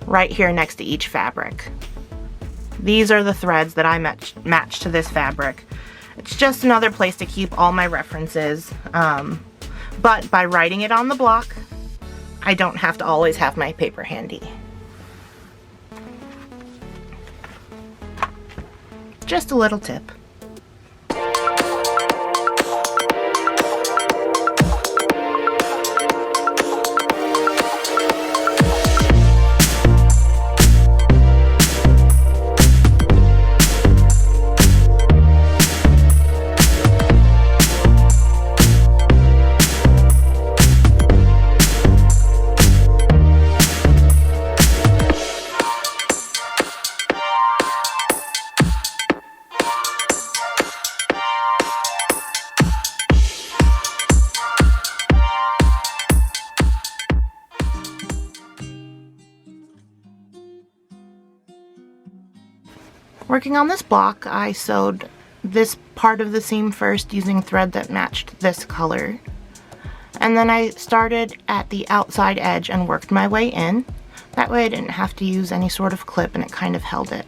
right here next to each fabric. These are the threads that I match to this fabric. It's just another place to keep all my references, but by writing it on the block, I don't have to always have my paper handy. Just a little tip. Working on this block, I sewed this part of the seam first using thread that matched this color. And then I started at the outside edge and worked my way in. That way I didn't have to use any sort of clip and it kind of held it.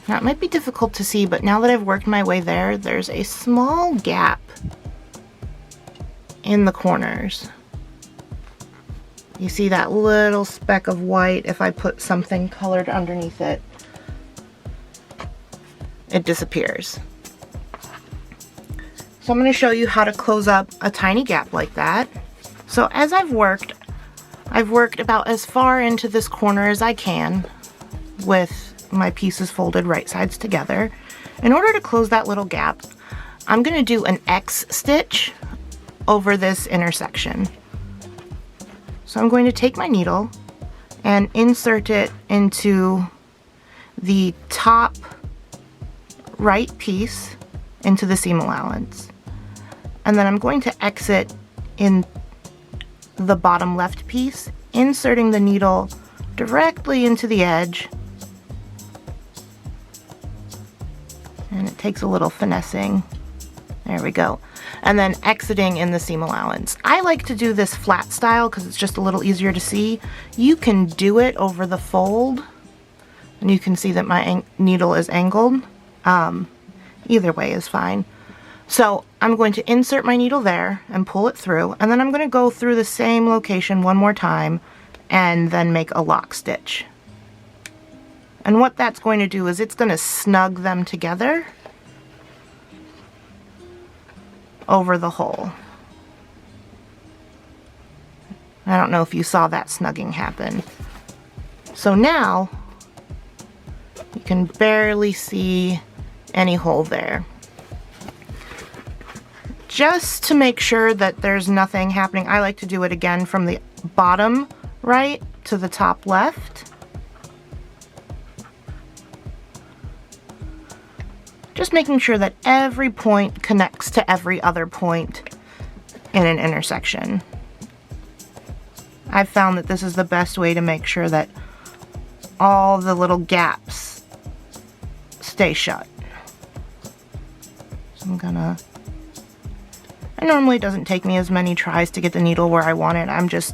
Now it might be difficult to see, but now that I've worked my way there, there's a small gap in the corners. You see that little speck of white? If I put something colored underneath it, it disappears. So I'm going to show you how to close up a tiny gap like that. So as I've worked about as far into this corner as I can with my pieces folded right sides together. In order to close that little gap, I'm going to do an X stitch over this intersection. So I'm going to take my needle and insert it into the top right piece into the seam allowance. And then I'm going to exit in the bottom left piece, inserting the needle directly into the edge. And it takes a little finessing. There we go. And then exiting in the seam allowance. I like to do this flat style because it's just a little easier to see. You can do it over the fold, and you can see that my needle is angled. Either way is fine. So I'm going to insert my needle there and pull it through, and then I'm going to go through the same location one more time and then make a lock stitch. And what that's going to do is it's going to snug them together over the hole. I don't know if you saw that snugging happen. So now you can barely see any hole there. Just to make sure that there's nothing happening, I like to do it again from the bottom right to the top left. Just making sure that every point connects to every other point in an intersection. I've found that this is the best way to make sure that all the little gaps stay shut. So it normally doesn't take me as many tries to get the needle where I want it.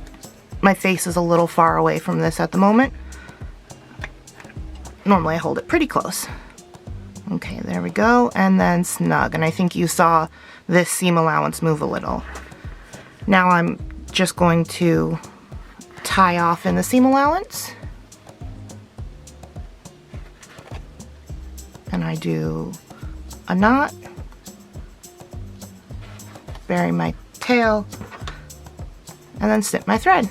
My face is a little far away from this at the moment. Normally I hold it pretty close. Okay, there we go, and then snug. And I think you saw this seam allowance move a little. Now I'm just going to tie off in the seam allowance. And I do a knot, bury my tail, and then snip my thread.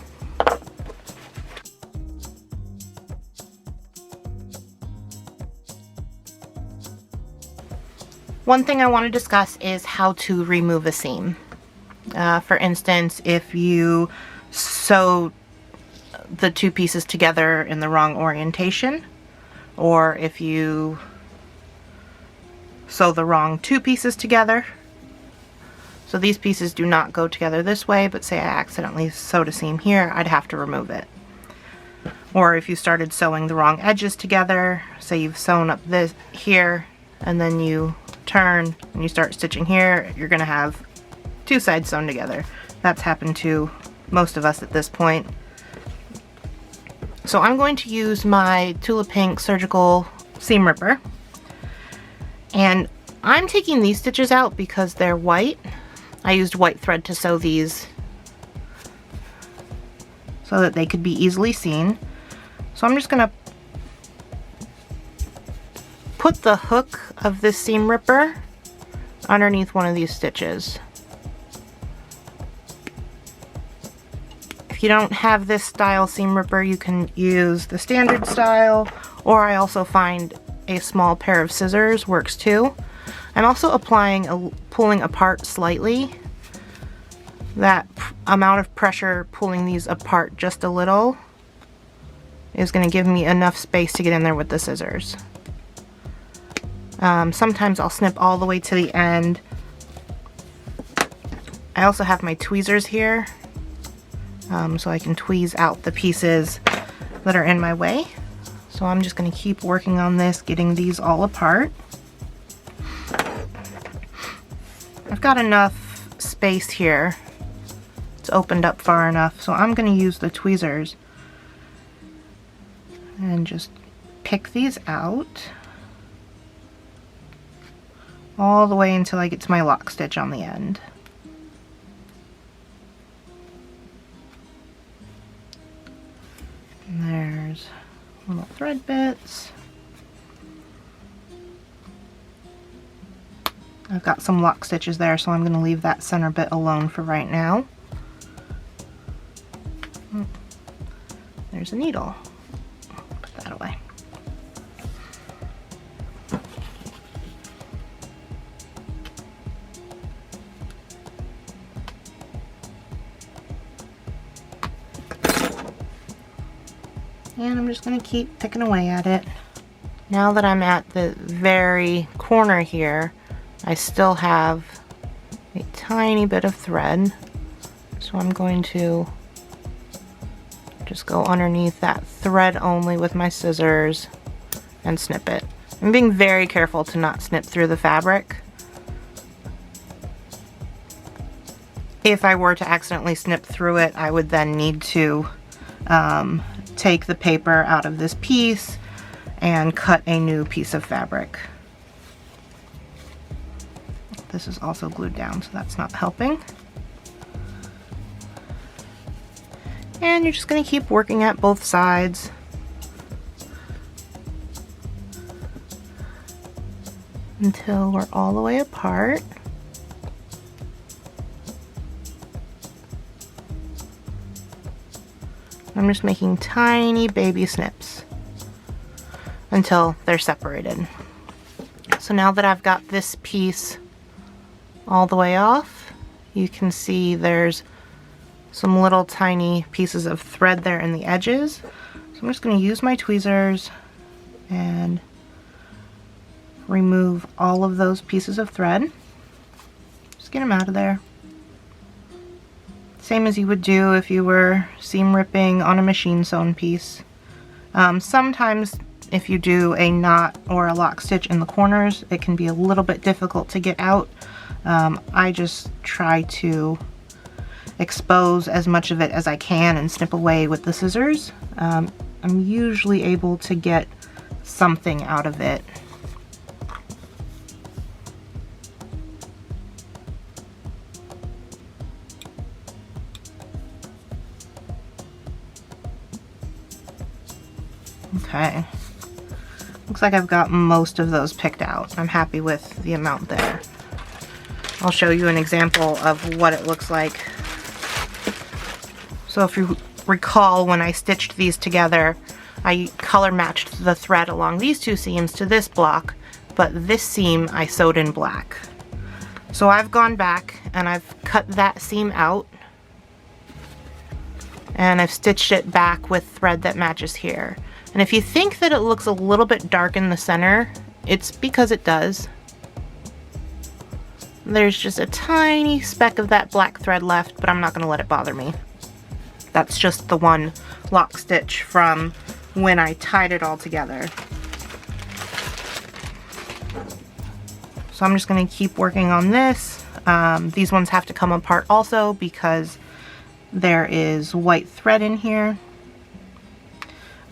One thing I want to discuss is how to remove a seam. For instance, if you sew the two pieces together in the wrong orientation, or if you sew the wrong two pieces together. So these pieces do not go together this way, but say I accidentally sewed a seam here, I'd have to remove it. Or if you started sewing the wrong edges together, say you've sewn up this here, and then you turn and you start stitching here, you're going to have two sides sewn together. That's happened to most of us at this point. So I'm going to use my Tula Pink surgical seam ripper, and I'm taking these stitches out because they're white. I used white thread to sew these so that they could be easily seen. So I'm just going to put the hook of this seam ripper underneath one of these stitches. If you don't have this style seam ripper, you can use the standard style, or I also find a small pair of scissors works too. I'm also pulling apart slightly. That amount of pressure pulling these apart just a little is going to give me enough space to get in there with the scissors. Sometimes I'll snip all the way to the end. I also have my tweezers here, so I can tweeze out the pieces that are in my way. So I'm just going to keep working on this, getting these all apart. I've got enough space here. It's opened up far enough, so I'm going to use the tweezers and just pick these out all the way until I get to my lock stitch on the end. And there's little thread bits. I've got some lock stitches there, so I'm going to leave that center bit alone for right now. There's a needle. Put that away. And I'm just going to keep picking away at it. Now that I'm at the very corner here, I still have a tiny bit of thread, so I'm going to just go underneath that thread only with my scissors and snip it. I'm being very careful to not snip through the fabric. If I were to accidentally snip through it, I would then need to take the paper out of this piece and cut a new piece of fabric. This is also glued down, so that's not helping. And you're just going to keep working at both sides. Until we're all the way apart. I'm just making tiny baby snips until they're separated. So now that I've got this piece all the way off, you can see there's some little tiny pieces of thread there in the edges. So I'm just going to use my tweezers and remove all of those pieces of thread. Just get them out of there. Same as you would do if you were seam ripping on a machine sewn piece. Sometimes if you do a knot or a lock stitch in the corners, it can be a little bit difficult to get out. I just try to expose as much of it as I can and snip away with the scissors. I'm usually able to get something out of it. Okay, looks like I've got most of those picked out. I'm happy with the amount there. I'll show you an example of what it looks like. So if you recall, when I stitched these together, I color matched the thread along these two seams to this block, but this seam I sewed in black. So I've gone back and I've cut that seam out and I've stitched it back with thread that matches here. And if you think that it looks a little bit dark in the center, it's because it does. There's just a tiny speck of that black thread left, but I'm not going to let it bother me. That's just the one lock stitch from when I tied it all together. So I'm just going to keep working on this. These ones have to come apart also because there is white thread in here.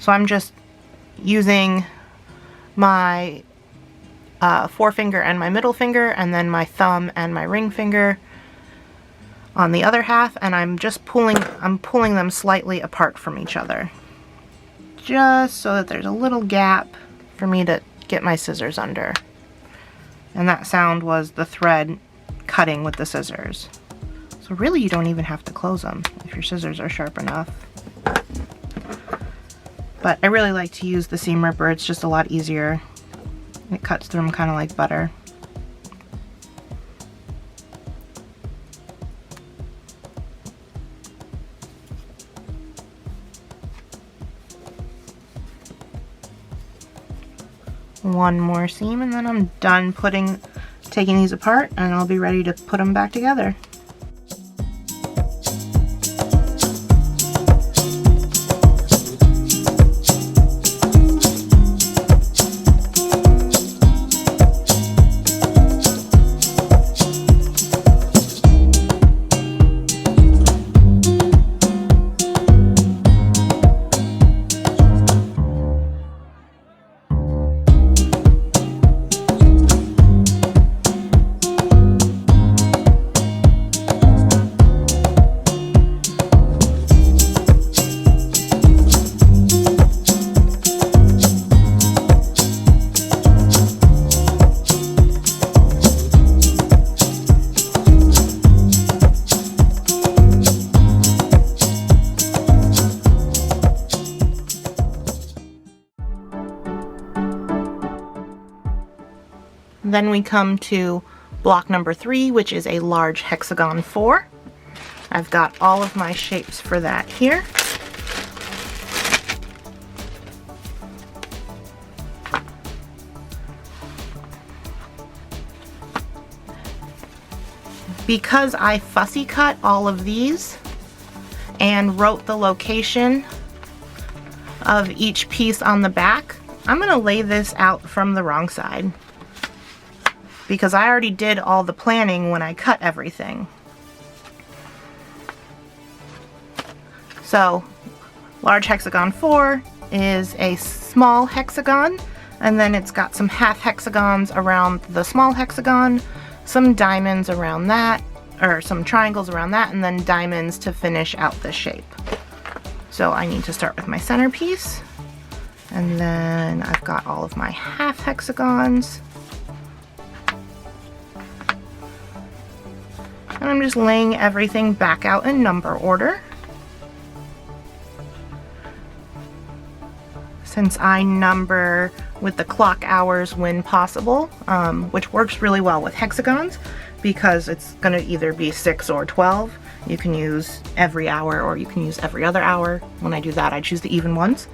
So I'm just using my forefinger and my middle finger, and then my thumb and my ring finger on the other half, and I'm pulling them slightly apart from each other, just so that there's a little gap for me to get my scissors under. And that sound was the thread cutting with the scissors. So really you don't even have to close them if your scissors are sharp enough. But I really like to use the seam ripper. It's just a lot easier. It cuts through them kind of like butter. One more seam and then I'm done taking these apart, and I'll be ready to put them back together. Then we come to block number 3, which is a large hexagon 4. I've got all of my shapes for that here. Because I fussy cut all of these and wrote the location of each piece on the back, I'm going to lay this out from the wrong side because I already did all the planning when I cut everything. So large hexagon 4 is a small hexagon, and then it's got some half hexagons around the small hexagon, some diamonds around that, or some triangles around that, and then diamonds to finish out the shape. So I need to start with my centerpiece, and then I've got all of my half hexagons. And I'm just laying everything back out in number order. Since I number with the clock hours when possible, which works really well with hexagons because it's going to either be 6 or 12. You can use every hour or you can use every other hour. When I do that, I choose the even ones.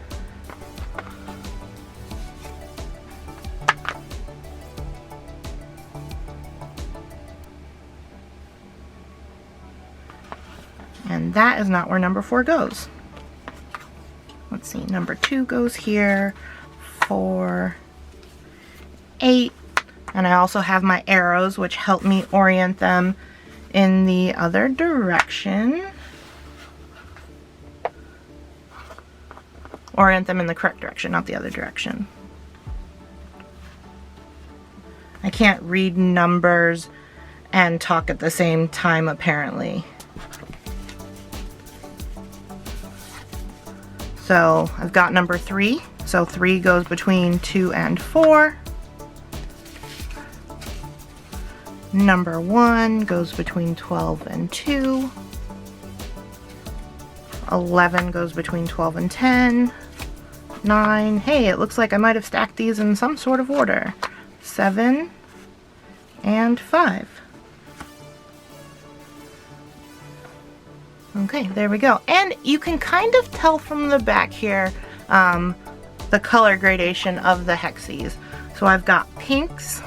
And that is not where number 4 goes. Let's see, number 2 goes here, 4, 8, and I also have my arrows which help me orient them in the other direction. Orient them in the correct direction, not the other direction. I can't read numbers and talk at the same time apparently. So I've got number 3, so 3 goes between 2 and 4. Number 1 goes between 12 and 2. 11 goes between 12 and 10. 9, hey, it looks like I might have stacked these in some sort of order. 7 and 5. Okay, there we go. And you can kind of tell from the back here the color gradation of the hexes. So I've got pinks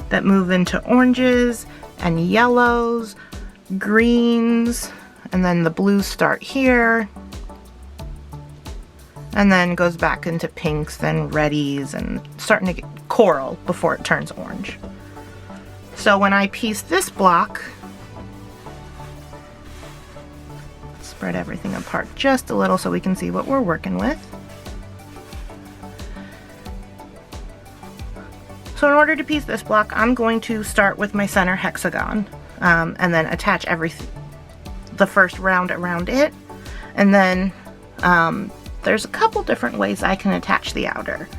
that move into oranges and yellows, greens, and then the blues start here. And then goes back into pinks, then reddies, and starting to get coral before it turns orange. So when I piece this block, spread everything apart just a little so we can see what we're working with. So in order to piece this block, I'm going to start with my center hexagon and then attach the first round around it. And then there's a couple different ways I can attach the outer.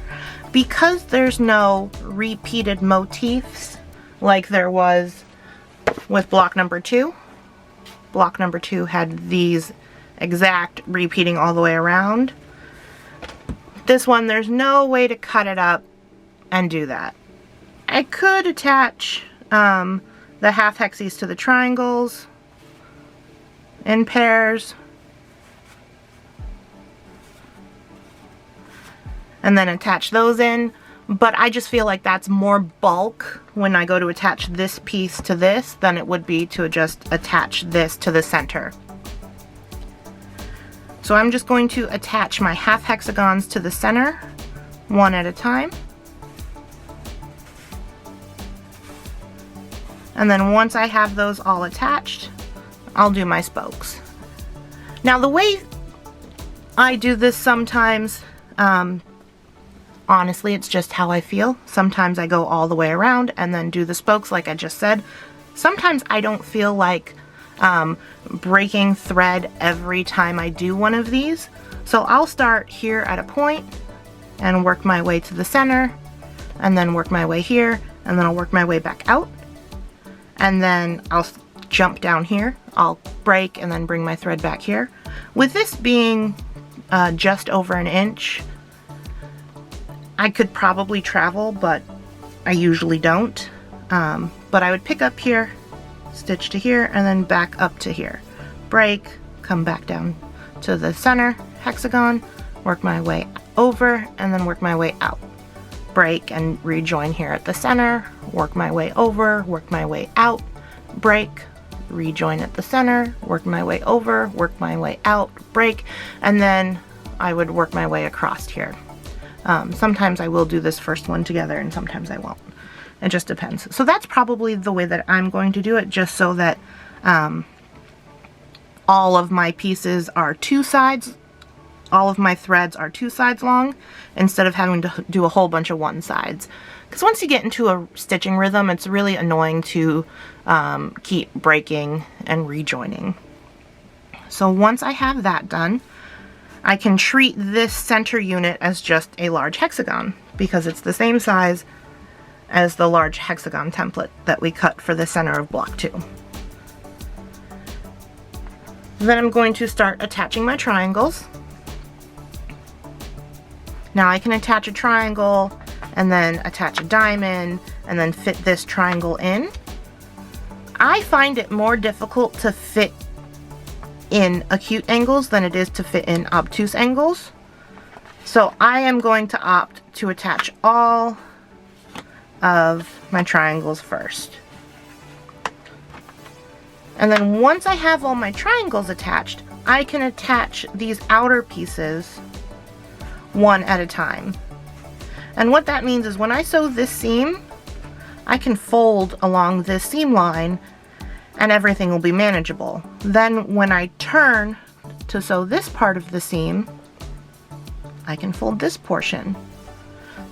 Because there's no repeated motifs like there was with block number 2. Block number 2 had these exact repeating all the way around. This one, there's no way to cut it up and do that. I could attach the half hexes to the triangles in pairs and then attach those in, but I just feel like that's more bulk when I go to attach this piece to this than it would be to just attach this to the center. So I'm just going to attach my half hexagons to the center one at a time. And then once I have those all attached, I'll do my spokes. Now the way I do this sometimes, honestly, it's just how I feel. Sometimes I go all the way around and then do the spokes like I just said. Sometimes I don't feel like breaking thread every time I do one of these. So I'll start here at a point and work my way to the center and then work my way here and then I'll work my way back out. And then I'll jump down here, I'll break and then bring my thread back here. With this being just over an inch, I could probably travel, but I usually don't, but I would pick up here, stitch to here, and then back up to here. Break, come back down to the center hexagon, work my way over, and then work my way out. Break and rejoin here at the center, work my way over, work my way out, break, rejoin at the center, work my way over, work my way out, break, and then I would work my way across here. Sometimes I will do this first one together and sometimes I won't. It just depends. So that's probably the way that I'm going to do it, just so that all of my pieces are two sides, all of my threads are two sides long, instead of having to do a whole bunch of one sides. Because once you get into a stitching rhythm, it's really annoying to keep breaking and rejoining. So once I have that done, I can treat this center unit as just a large hexagon, because it's the same size as the large hexagon template that we cut for the center of block 2. Then I'm going to start attaching my triangles. Now I can attach a triangle and then attach a diamond and then fit this triangle in. I find it more difficult to fit in acute angles than it is to fit in obtuse angles. So I am going to opt to attach all of my triangles first. And then once I have all my triangles attached, I can attach these outer pieces one at a time. And what that means is when I sew this seam, I can fold along this seam line and everything will be manageable. Then when I turn to sew this part of the seam, I can fold this portion.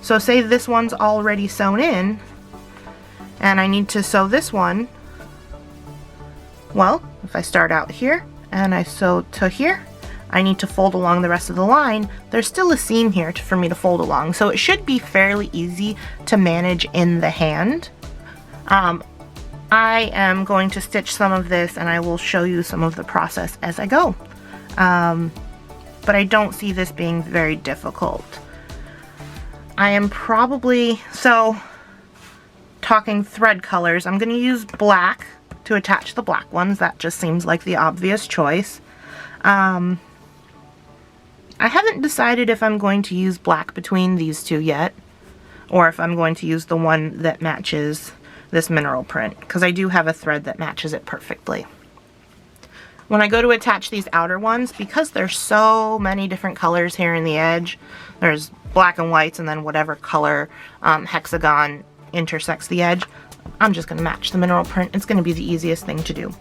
So say this one's already sewn in and I need to sew this one. Well, if I start out here and I sew to here, I need to fold along the rest of the line. There's still a seam here for me to fold along, so it should be fairly easy to manage in the hand. I am going to stitch some of this and I will show you some of the process as I go. But I don't see this being very difficult. I am probably, so talking thread colors, I'm going to use black to attach the black ones. That just seems like the obvious choice. I haven't decided if I'm going to use black between these two yet, or if I'm going to use the one that matches this mineral print, because I do have a thread that matches it perfectly. When I go to attach these outer ones, because there's so many different colors here in the edge, there's black and whites and then whatever color hexagon intersects the edge, I'm just going to match the mineral print. It's going to be the easiest thing to do.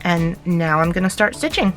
And now I'm going to start stitching.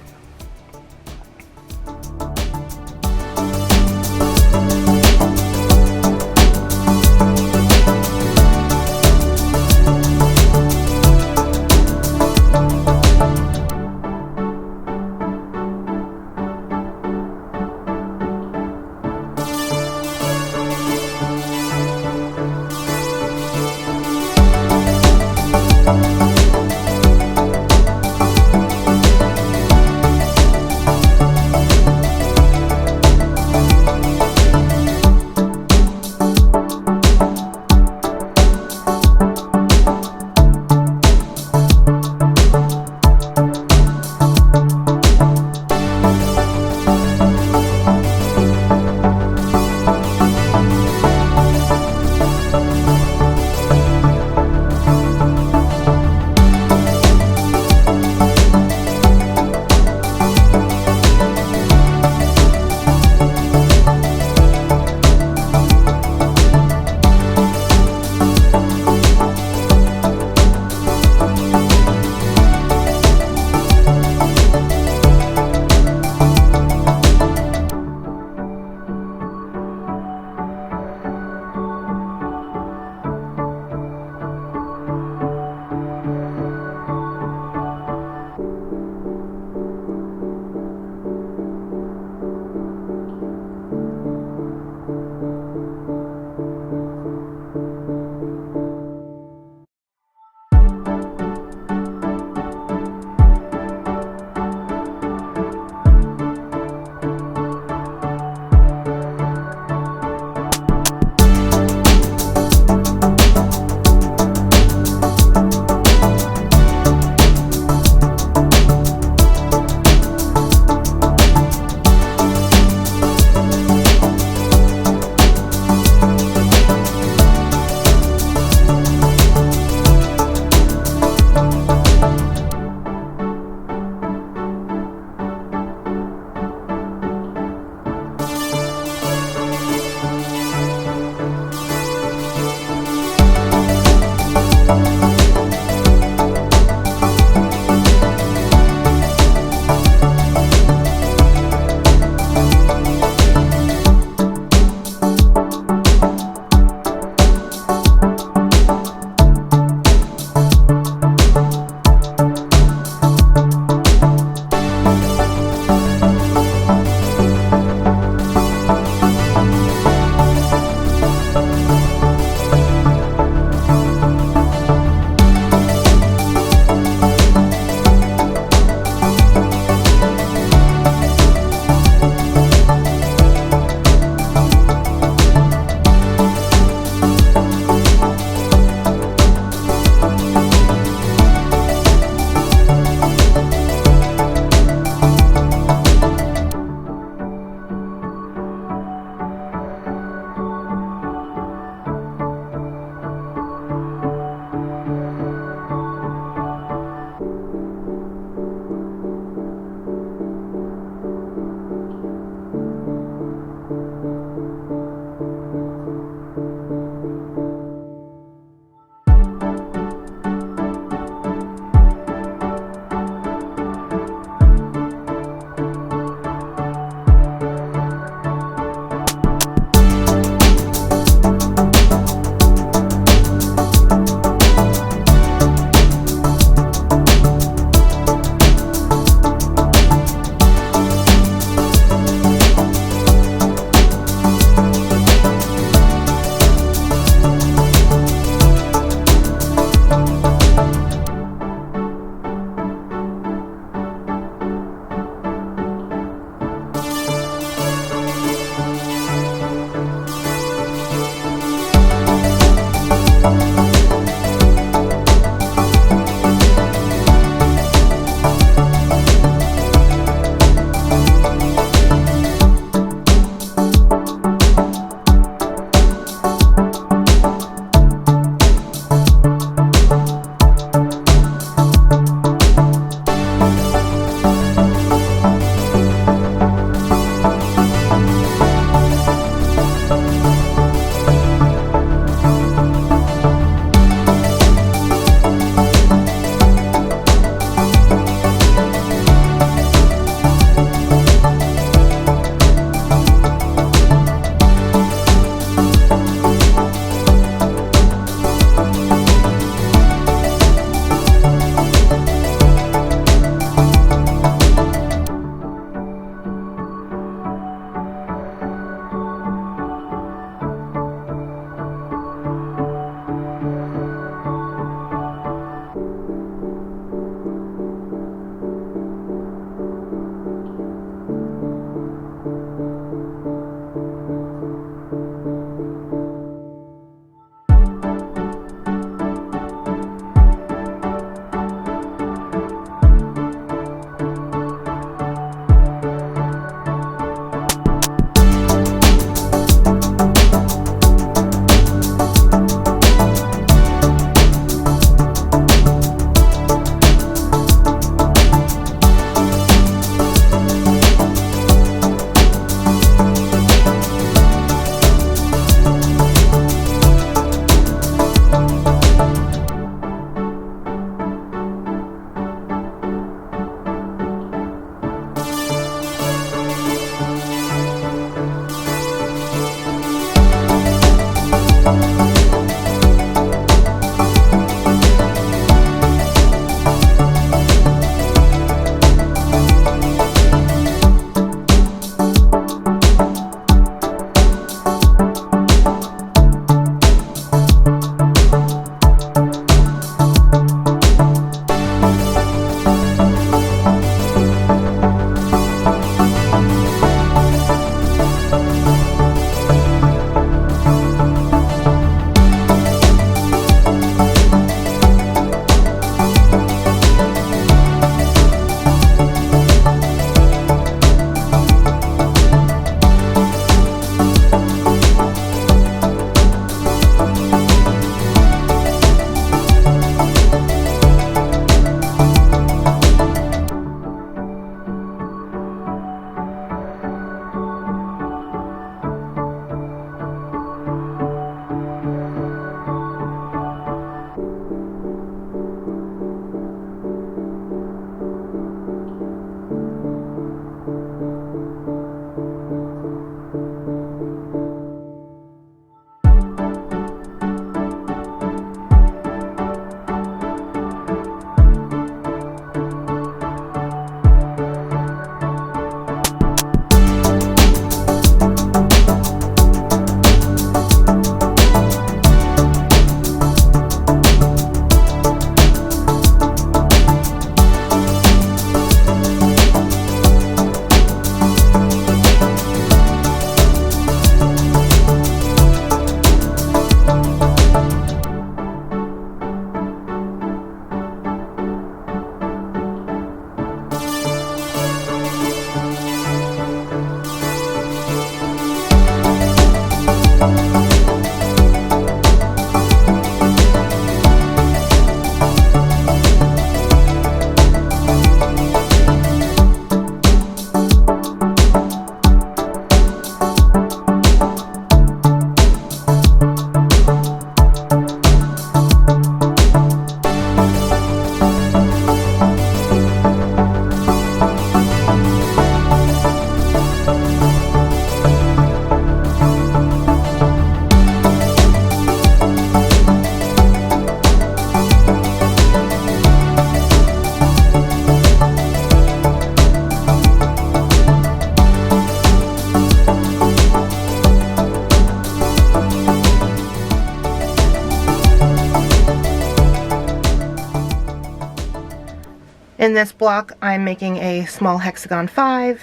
In this block, I'm making a small hexagon 5,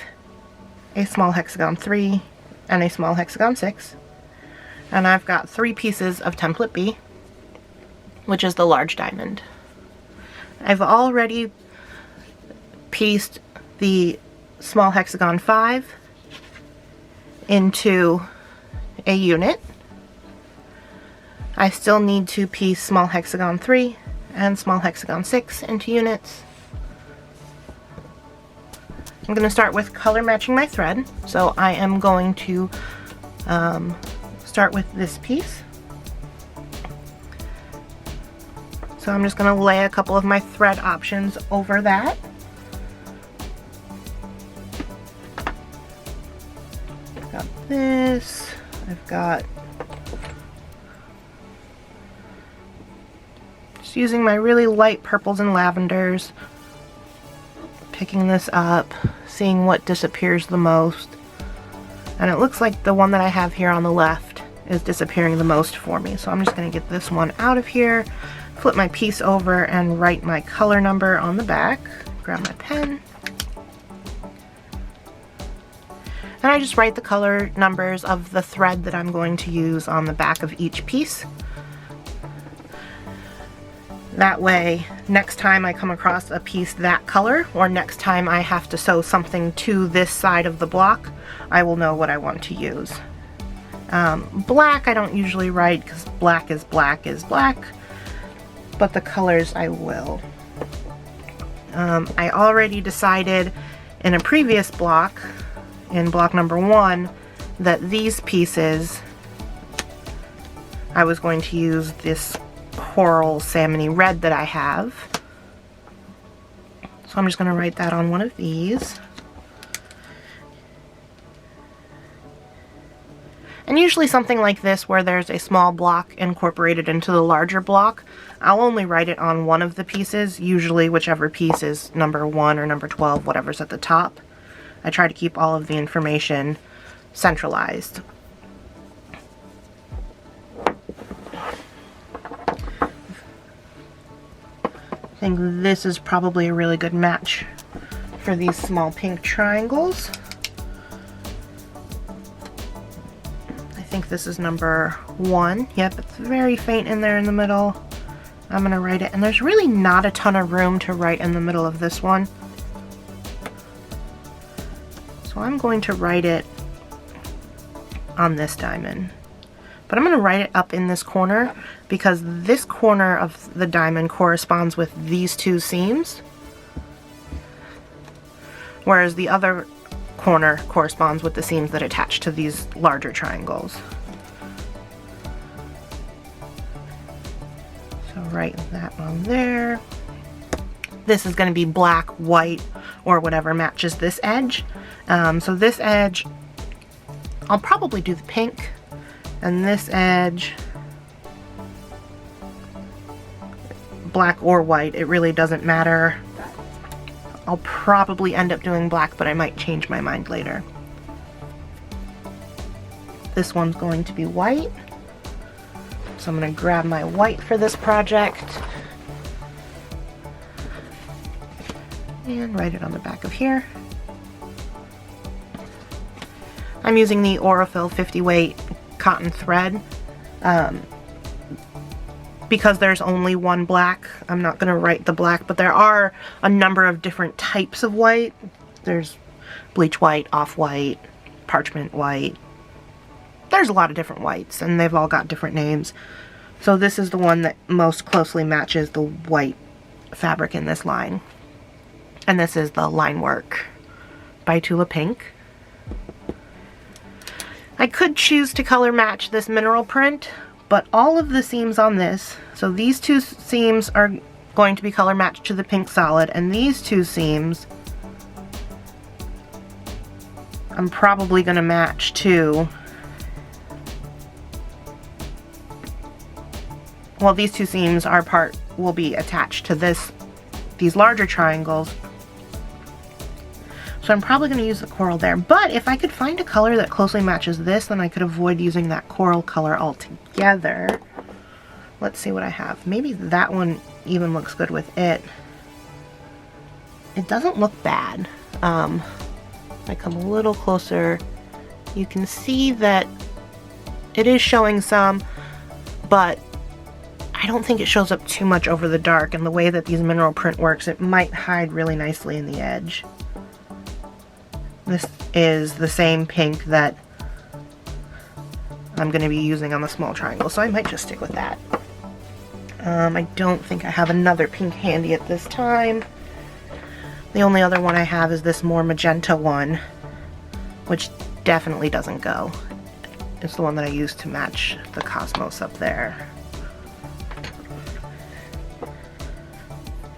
a small hexagon 3, and a small hexagon 6. And I've got 3 pieces of template B, which is the large diamond. I've already pieced the small hexagon 5 into a unit. I still need to piece small hexagon 3 and small hexagon 6 into units. I'm going to start with color matching my thread. So I am going to start with this piece. So I'm just going to lay a couple of my thread options over that. I've got this, I've got, just using my really light purples and lavenders, picking this up, seeing what disappears the most. And it looks like the one that I have here on the left is disappearing the most for me. So I'm just going to get this one out of here, flip my piece over and write my color number on the back. Grab my pen. And I just write the color numbers of the thread that I'm going to use on the back of each piece. That way, next time I come across a piece that color, or next time I have to sew something to this side of the block, I will know what I want to use. Black I don't usually write because black is black, but the colors I will. I already decided in a previous block, in block number 1, that these pieces I was going to use this coral salmony red that I have. So I'm just going to write that on one of these. And usually something like this where there's a small block incorporated into the larger block, I'll only write it on one of the pieces, usually whichever piece is number 1 or number 12, whatever's at the top. I try to keep all of the information centralized. I think this is probably a really good match for these small pink triangles. I think this is number 1. Yep, it's very faint in there in the middle. I'm gonna write it, and there's really not a ton of room to write in the middle of this one. So I'm going to write it on this diamond. But I'm going to write it up in this corner because this corner of the diamond corresponds with these 2 seams, whereas the other corner corresponds with the seams that attach to these larger triangles. So write that on there. This is going to be black, white, or whatever matches this edge. So this edge, I'll probably do the pink, and this edge, black or white, it really doesn't matter. I'll probably end up doing black, but I might change my mind later. This one's going to be white, so I'm going to grab my white for this project and write it on the back of here. I'm using the Aurifil 50 weight cotton thread because there's only one black. I'm not going to write the black, but there are a number of different types of white. There's bleach white, off-white, parchment white. There's a lot of different whites, and they've all got different names. So this is the one that most closely matches the white fabric in this line. And this is the line work by Tula Pink. I could choose to color match this mineral print, but all of the seams on this, so these 2 seams are going to be color matched to the pink solid, and these 2 seams I'm probably going to match to, well, these 2 seams will be attached to these larger triangles. So I'm probably going to use the coral there. But if I could find a color that closely matches this, then I could avoid using that coral color altogether. Let's see what I have. Maybe that one even looks good with it. it doesn't look bad. If I come a little closer, you can see that it is showing some, but I don't think it shows up too much over the dark, and the way that these mineral print works, it might hide really nicely in the edge. This is the same pink that I'm going to be using on the small triangle, so I might just stick with that. I don't think I have another pink handy at this time. The only other one I have is this more magenta one, which definitely doesn't go. It's the one that I used to match the cosmos up there.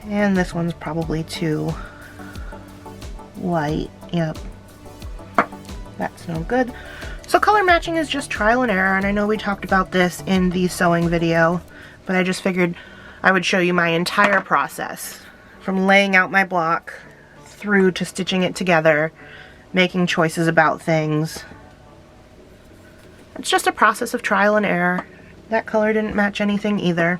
And this one's probably too light. Yep. That's no good. So color matching is just trial and error, and I know we talked about this in the sewing video, but I just figured I would show you my entire process, from laying out my block through to stitching it together, making choices about things. It's just a process of trial and error. That color didn't match anything either.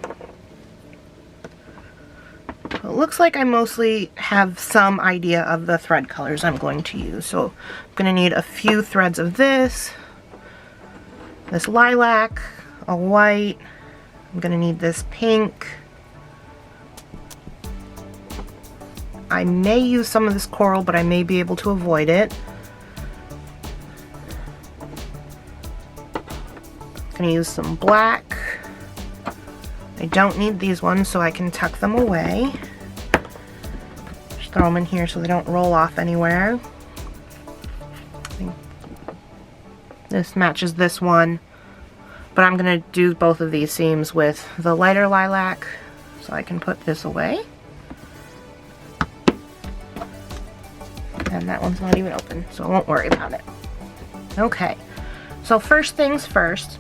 It looks like I mostly have some idea of the thread colors I'm going to use. So I'm going to need a few threads of this lilac, a white, I'm going to need this pink. I may use some of this coral, but I may be able to avoid it. I'm going to use some black. I don't need these ones, so I can tuck them away. Just throw them in here so they don't roll off anywhere. I think this matches this one, but I'm going to do both of these seams with the lighter lilac, so I can put this away. And that one's not even open, so I won't worry about it. Okay, so first things first,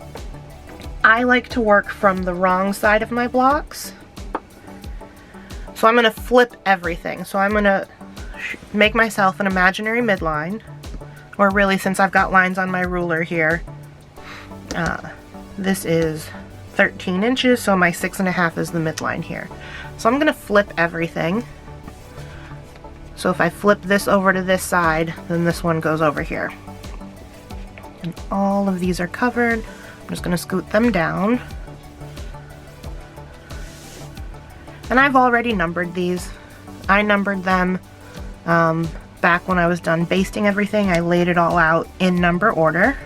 I like to work from the wrong side of my blocks. So I'm going to flip everything. So I'm going to make myself an imaginary midline, or really, since I've got lines on my ruler here, this is 13 inches, so my 6.5 is the midline here. So I'm going to flip everything. So if I flip this over to this side, then this one goes over here. And all of these are covered. I'm just going to scoot them down. And I've already numbered these. I numbered them back when I was done basting everything. I laid it all out in number order.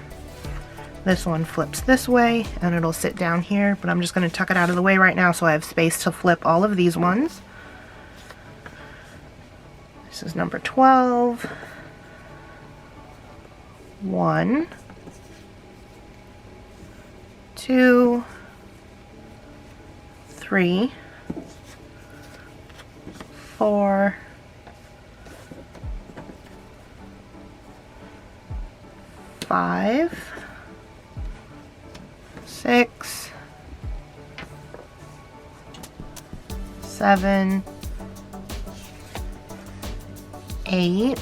This one flips this way and it'll sit down here, but I'm just going to tuck it out of the way right now so I have space to flip all of these ones. This is number 12. 1, 2, 3, 4, 5, 6, 7, 8,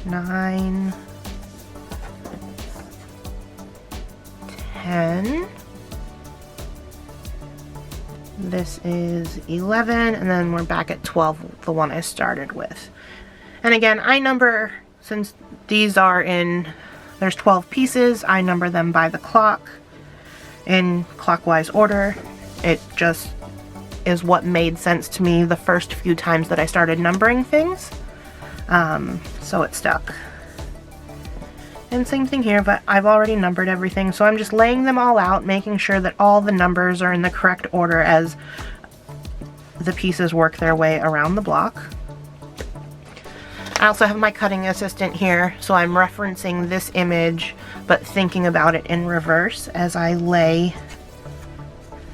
9, 10. This is 11, and then we're back at 12, the one I started with. And again, I number, since these are in, there's 12 pieces, I number them by the clock in clockwise order. It just is what made sense to me the first few times that I started numbering things. So it stuck. And same thing here, but I've already numbered everything, so I'm just laying them all out, making sure that all the numbers are in the correct order as the pieces work their way around the block. I also have my cutting assistant here, so I'm referencing this image, but thinking about it in reverse as I lay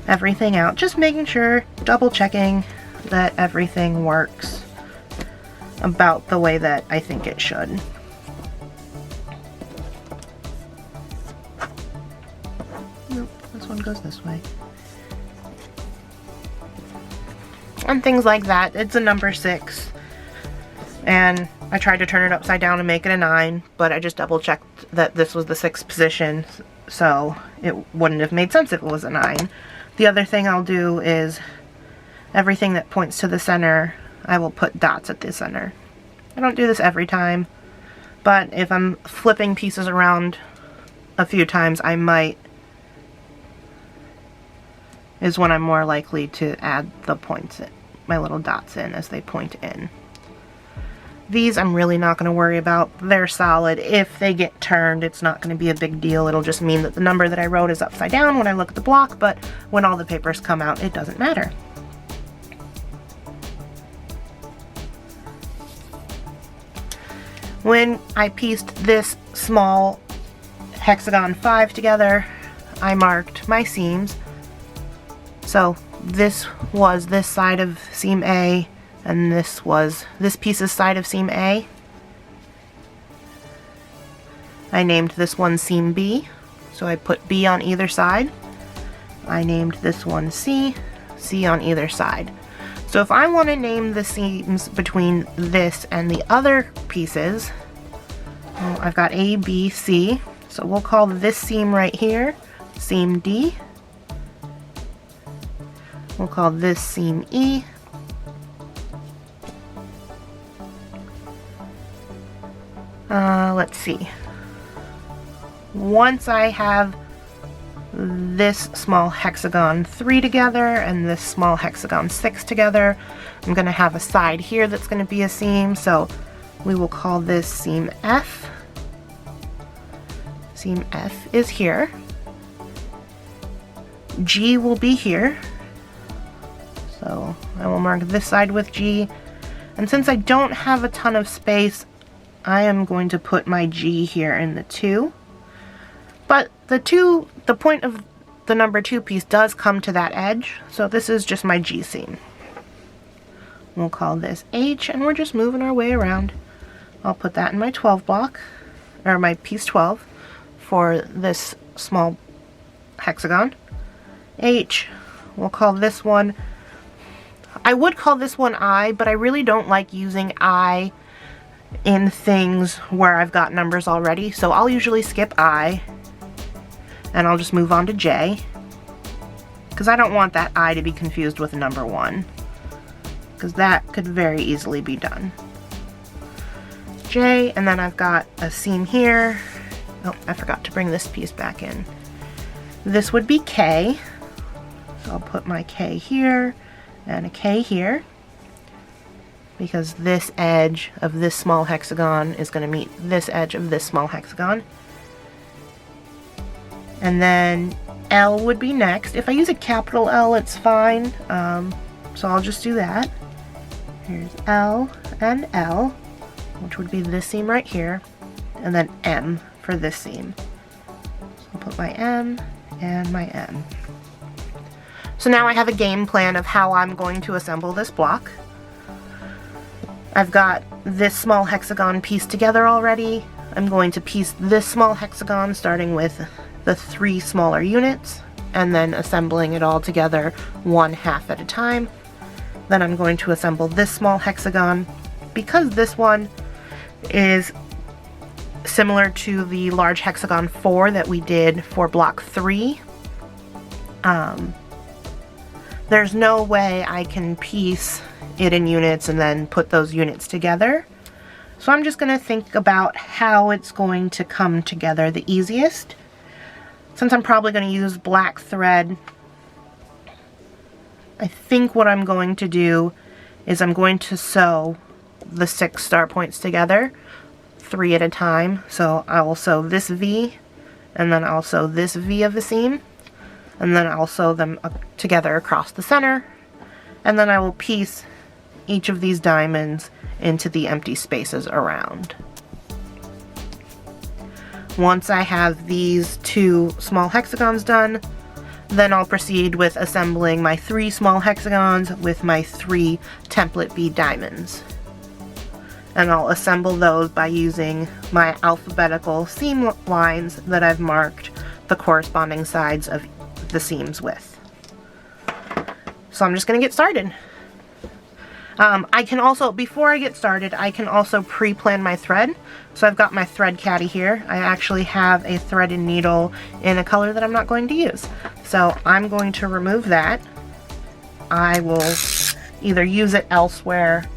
everything out, just making sure, double checking that everything works about the way that I think it should. Nope, this one goes this way. And things like that. It's a number 6. And I tried to turn it upside down and make it a 9, but I just double checked that this was the 6th position, so it wouldn't have made sense if it was a 9. The other thing I'll do is everything that points to the center, I will put dots at the center. I don't do this every time, but if I'm flipping pieces around a few times, I might, is when I'm more likely to add the points, my little dots in as they point in. These I'm really not going to worry about. They're solid. If they get turned, it's not going to be a big deal. It'll just mean that the number that I wrote is upside down when I look at the block, but when all the papers come out, it doesn't matter. When I pieced this small hexagon 5 together, I marked my seams. So this was this side of seam A, and this was this piece's side of seam A. I named this one seam B, so I put B on either side. I named this one C, C on either side. So if I want to name the seams between this and the other pieces, well, I've got A, B, C, so we'll call this seam right here seam D. We'll call this seam E. Let's see. Once I have this small hexagon 3 together and this small hexagon 6 together, I'm going to have a side here that's going to be a seam, so we will call this seam F. Seam F is here. G will be here. So I will mark this side with G. And since I don't have a ton of space, I am going to put my G here in the 2. But the point of the number 2 piece does come to that edge, so this is just my G seam. We'll call this H, and we're just moving our way around. I'll put that in my 12 block, or my piece 12, for this small hexagon. H, we'll call this one, I would call this one I, but I really don't like using I in things where I've got numbers already, so I'll usually skip I, and I'll just move on to J, because I don't want that I to be confused with number 1, because that could very easily be done. J, and then I've got a seam here. Oh, I forgot to bring this piece back in. This would be K, so I'll put my K here, and a K here, because this edge of this small hexagon is going to meet this edge of this small hexagon. And then L would be next. If I use a capital L, it's fine, so I'll just do that. Here's L and L, which would be this seam right here, and then M for this seam. So I'll put my M and my M. So now I have a game plan of how I'm going to assemble this block. I've got this small hexagon pieced together already. I'm going to piece this small hexagon starting with the 3 smaller units and then assembling it all together 1/2 at a time. Then I'm going to assemble this small hexagon. Because this one is similar to the large hexagon 4 that we did for block 3, there's no way I can piece it in units and then put those units together. So I'm just going to think about how it's going to come together the easiest. Since I'm probably going to use black thread, I think what I'm going to do is I'm going to sew the 6 star points together 3 at a time. So I will sew this V, and then I'll sew this V of the seam, and then I'll sew them together across the center, and then I will piece each of these diamonds into the empty spaces around. Once I have these 2 small hexagons done, then I'll proceed with assembling my 3 small hexagons with my 3 template bead diamonds. And I'll assemble those by using my alphabetical seam lines that I've marked the corresponding sides of the seams with. So I'm just going to get started. I can also, before I get started, I can also pre-plan my thread. So I've got my thread caddy here. I actually have a threaded needle in a color that I'm not going to use. So I'm going to remove that. I will either use it elsewhere.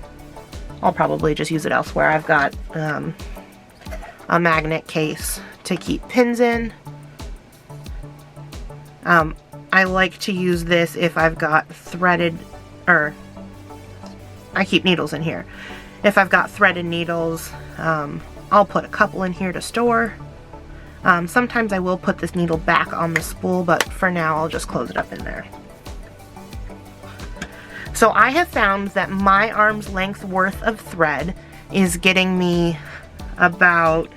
I'll probably just use it elsewhere. I've got a magnet case to keep pins in. I like to use this if I've got threaded, or I keep needles in here. If I've got threaded needles, I'll put a couple in here to store. Sometimes I will put this needle back on the spool, but for now I'll just close it up in there. So I have found that my arm's length worth of thread is getting me about,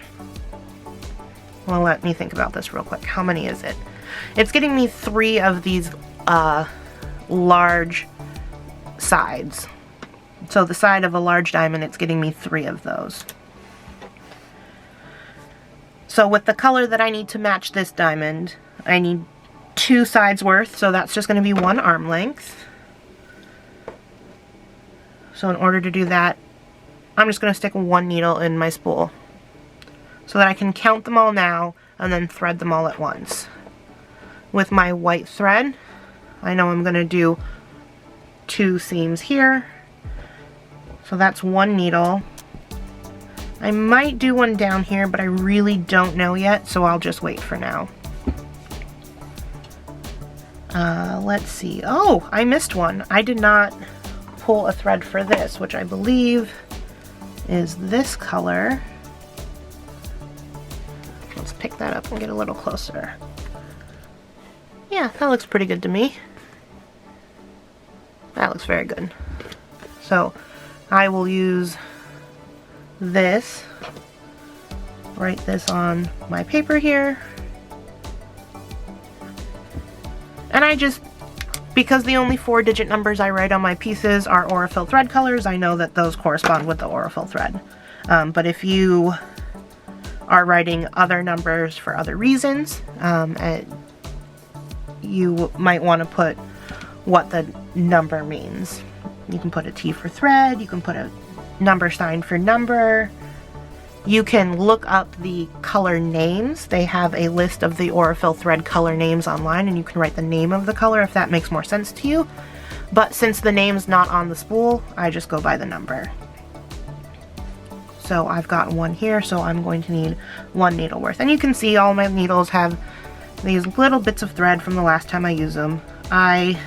well, let me think about this real quick. How many is it? It's getting me 3 of these large sides. So the side of a large diamond, it's getting me 3 of those. So with the color that I need to match this diamond, I need 2 sides worth, so that's just going to be 1 arm length. So in order to do that, I'm just going to stick 1 needle in my spool so that I can count them all now and then thread them all at once. With my white thread, I know I'm going to do 2 seams here. So that's 1 needle. I might do 1 down here, but I really don't know yet, so I'll just wait for now. Let's see. Oh, I missed one. I did not pull a thread for this, which I believe is this color. Let's pick that up and get a little closer. Yeah, that looks pretty good to me. That looks very good. So I will use this, write this on my paper here, and I just, because the only 4-digit numbers I write on my pieces are Aurifil thread colors, I know that those correspond with the Aurifil thread. But if you are writing other numbers for other reasons, you might want to put what the number means. You can put a T for thread, you can put a number sign for number. You can look up the color names. They have a list of the Aurifil thread color names online, and you can write the name of the color if that makes more sense to you. But since the name's not on the spool, I just go by the number. So I've got 1 here, so I'm going to need 1 needle worth. And you can see all my needles have these little bits of thread from the last time I used them. I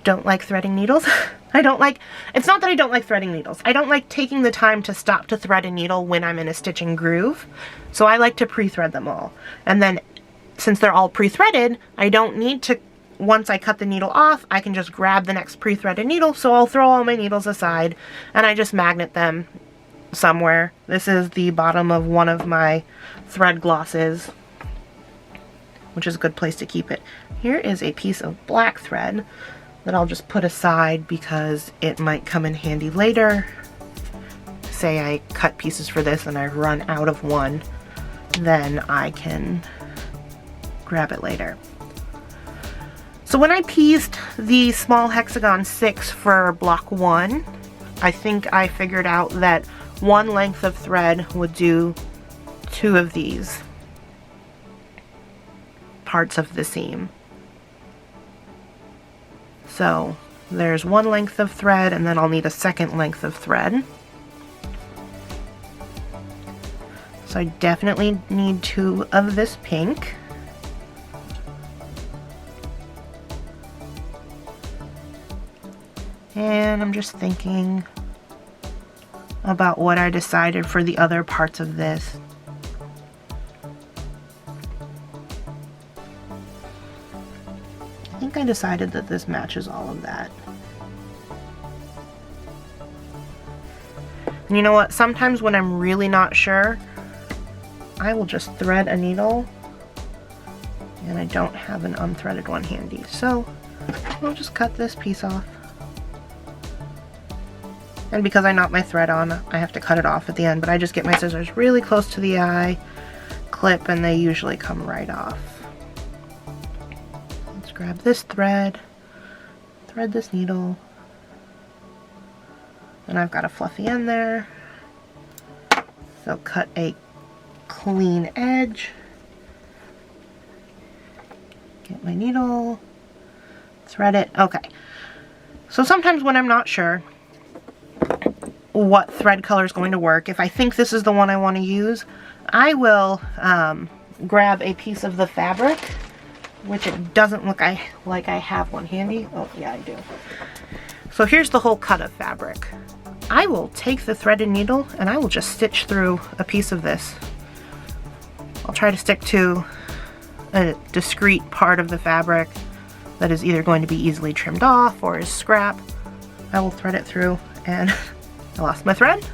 don't like threading needles. It's not that I don't like threading needles. I don't like taking the time to stop to thread a needle when I'm in a stitching groove. So I like to pre-thread them all. And then since they're all pre-threaded, I don't need to, once I cut the needle off, I can just grab the next pre-threaded needle. So I'll throw all my needles aside and I just magnet them somewhere. This is the bottom of one of my thread glosses, which is a good place to keep it. Here is a piece of black thread that I'll just put aside because it might come in handy later. Say I cut pieces for this and I run out of one, then I can grab it later. So when I pieced the small hexagon 6 for block 1, I think I figured out that 1 length of thread would do 2 of these parts of the seam. So there's 1 length of thread, and then I'll need a 2nd length of thread. So I definitely need 2 of this pink. And I'm just thinking about what I decided for the other parts of this. I think I decided that this matches all of that. And you know what? Sometimes when I'm really not sure, I will just thread a needle, and I don't have an unthreaded one handy. So I'll just cut this piece off. And because I knocked my thread on, I have to cut it off at the end, but I just get my scissors really close to the eye, clip, and they usually come right off. Grab this thread, thread this needle, And I've got a fluffy end there. So cut a clean edge. Get my needle, thread it. Okay. So sometimes when I'm not sure what thread color is going to work, if I think this is the one I want to use, I will grab a piece of the fabric, which it doesn't look like I have one handy. Oh yeah, I do. So here's the whole cut of fabric. I will take the threaded needle and I will just stitch through a piece of this. I'll try to stick to a discrete part of the fabric that is either going to be easily trimmed off or is scrap. I will thread it through, and I lost my thread.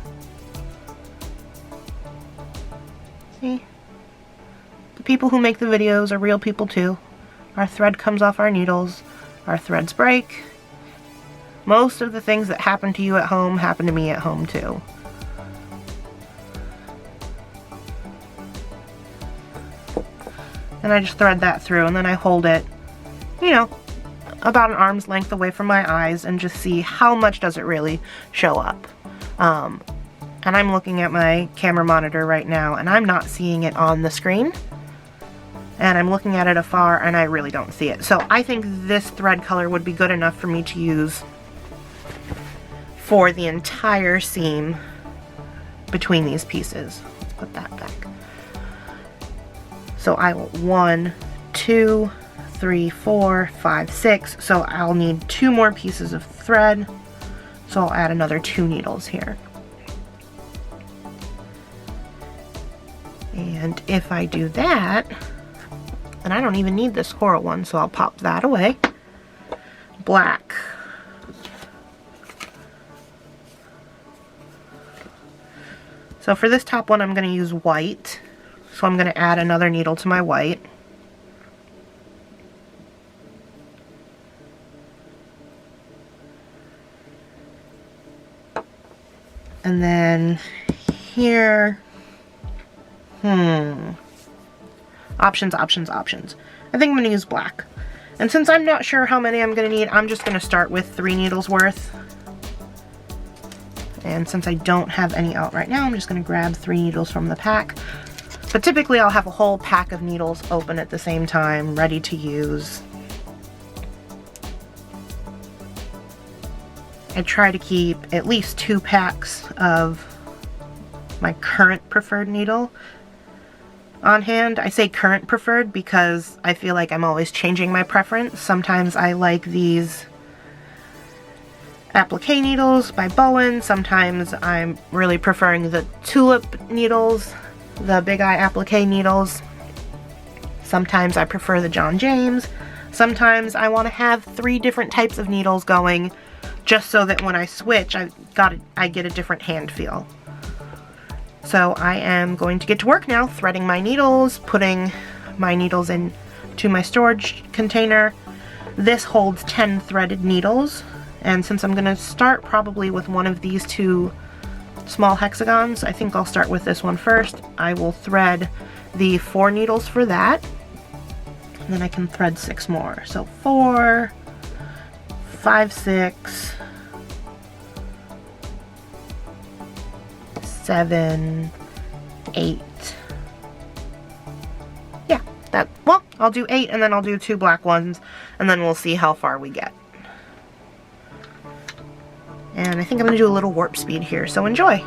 See? The people who make the videos are real people too. Our thread comes off our needles, our threads break. Most of the things that happen to you at home happen to me at home too. And I just thread that through, and then I hold it, you know, about an arm's length away from my eyes and just see how much does it really show up. And I'm looking at my camera monitor right now and I'm not seeing it on the screen. And I'm looking at it afar and I really don't see it. So I think this thread color would be good enough for me to use for the entire seam between these pieces. Let's put that back. So I will 1, 2, 3, 4, 5, 6. So I'll need 2 more pieces of thread. So I'll add another 2 needles here. And if I do that, and I don't even need this coral one, so I'll pop that away. Black. So for this top one, I'm going to use white. So I'm going to add another needle to my white. And then here, options, options, options. I think I'm going to use black. And since I'm not sure how many I'm going to need, I'm just going to start with 3 needles worth. And since I don't have any out right now, I'm just going to grab 3 needles from the pack. But typically I'll have a whole pack of needles open at the same time, ready to use. I try to keep at least 2 packs of my current preferred needle on hand. I say current preferred because I feel like I'm always changing my preference. Sometimes I like these applique needles by BOM. Sometimes I'm really preferring the tulip needles, the Big Eye applique needles. Sometimes I prefer the John James. Sometimes I want to have 3 different types of needles going, just so that when I switch, I get a different hand feel. So I am going to get to work now, threading my needles, putting my needles into my storage container. This holds 10 threaded needles, and since I'm going to start probably with one of these 2 small hexagons, I think I'll start with this one first. I will thread the 4 needles for that, and then I can thread 6 more. So 4, 5, 6, 7, 8. Yeah, well, I'll do 8 and then I'll do 2 black ones, and then we'll see how far we get. And I think I'm going to do a little warp speed here, so enjoy!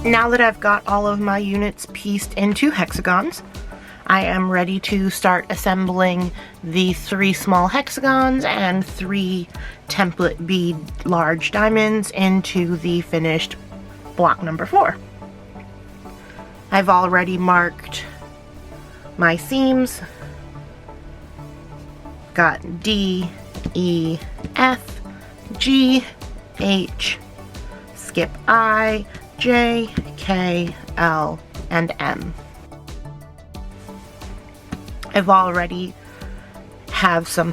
Now that I've got all of my units pieced into hexagons, I am ready to start assembling the 3 small hexagons and 3 template bead large diamonds into the finished block number 4. I've already marked my seams. Got D, E, F, G, H, skip I, J, K, L, and M. I've already have some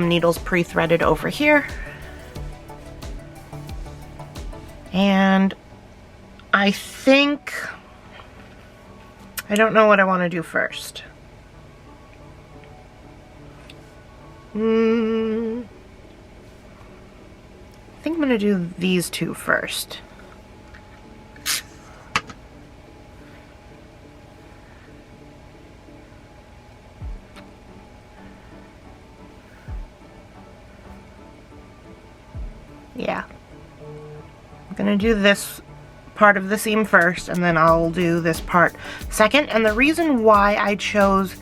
needles pre-threaded over here. And I think, I don't know what I want to do first. I think I'm going to do these 2 first. Yeah. I'm going to do this part of the seam first, and then I'll do this part second. And the reason why I chose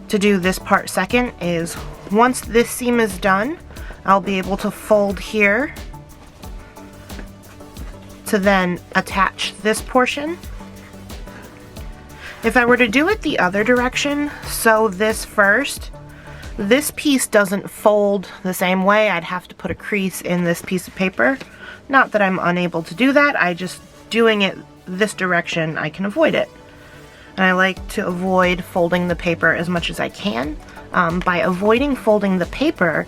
to do this part second is once this seam is done, I'll be able to fold here to then attach this portion. If I were to do it the other direction, sew this first, this piece doesn't fold the same way. I'd have to put a crease in this piece of paper. Not that I'm unable to do that, I just, doing it this direction, I can avoid it. And I like to avoid folding the paper as much as I can. By avoiding folding the paper,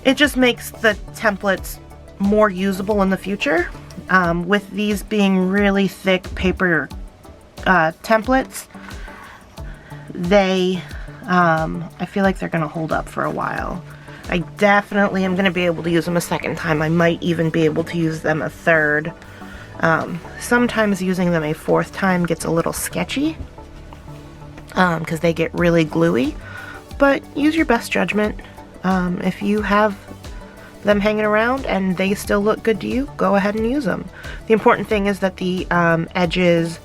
it just makes the templates more usable in the future. With these being really thick paper templates, they, I feel like they're going to hold up for a while. I definitely am going to be able to use them a second time. I might even be able to use them a third. Sometimes using them a 4th time gets a little sketchy because they get really gluey, but use your best judgment. If you have them hanging around and they still look good to you, go ahead and use them. The important thing is that the edges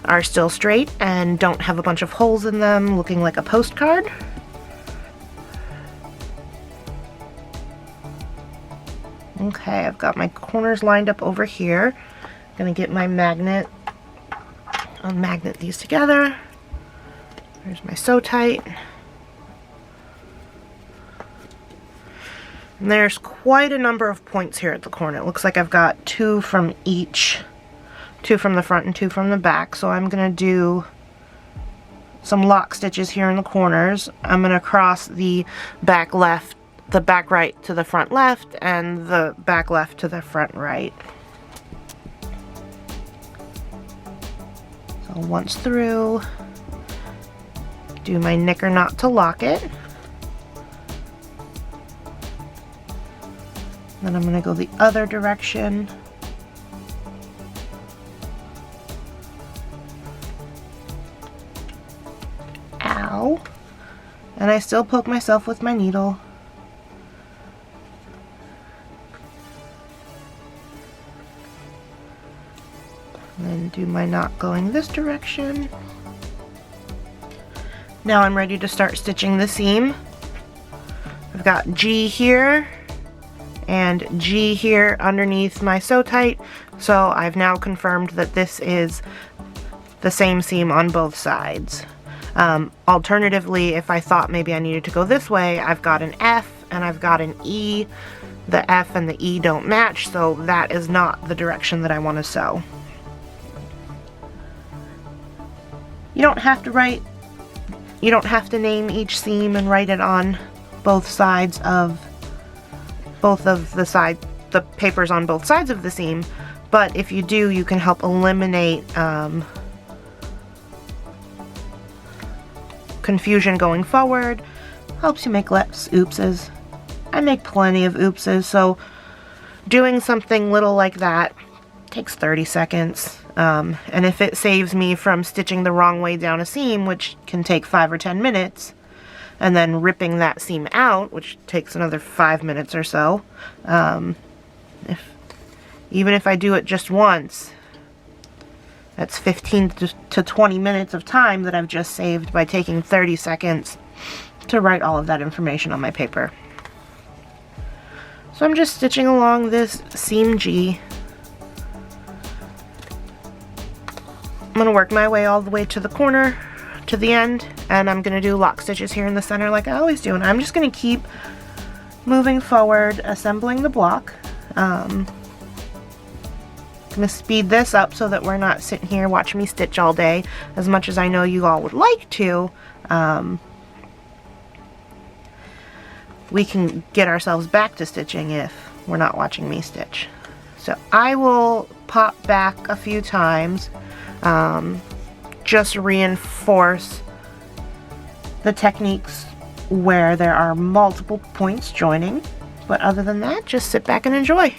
are still straight and don't have a bunch of holes in them looking like a postcard. Okay, I've got my corners lined up over here. I'm gonna get my magnet. I'll magnet these together. There's my sew tight. And there's quite a number of points here at the corner. It looks like I've got 2 from each. 2 from the front and 2 from the back. So I'm gonna do some lock stitches here in the corners. I'm gonna cross the back left, the back right to the front left, and the back left to the front right. So once through, do my knicker knot to lock it. Then I'm going to go the other direction. Ow. And I still poke myself with my needle. And then do my knot going this direction. Now I'm ready to start stitching the seam. I've got G here and G here underneath my sew tight, so I've now confirmed that this is the same seam on both sides. Alternatively, if I thought maybe I needed to go this way, I've got an F and I've got an E. The F and the E don't match, so that is not the direction that I want to sew. You don't have to name each seam and write it on both sides of the papers on both sides of the seam, but if you do, you can help eliminate confusion going forward. Helps you make less oopses. I make plenty of oopses, so doing something little like that takes 30 seconds. And if it saves me from stitching the wrong way down a seam, which can take 5 or 10 minutes, and then ripping that seam out, which takes another 5 minutes or so, if Even if I do it just once, that's 15 to 20 minutes of time that I've just saved by taking 30 seconds to write all of that information on my paper. So I'm just stitching along this seam G. I'm going to work my way all the way to the corner, to the end, and I'm going to do lock stitches here in the center like I always do. And I'm just going to keep moving forward, assembling the block. I'm going to speed this up so that we're not sitting here watching me stitch all day, as much as I know you all would like to. We can get ourselves back to stitching if we're not watching me stitch. So I will pop back a few times, just reinforce the techniques where there are multiple points joining. But other than that, just sit back and enjoy.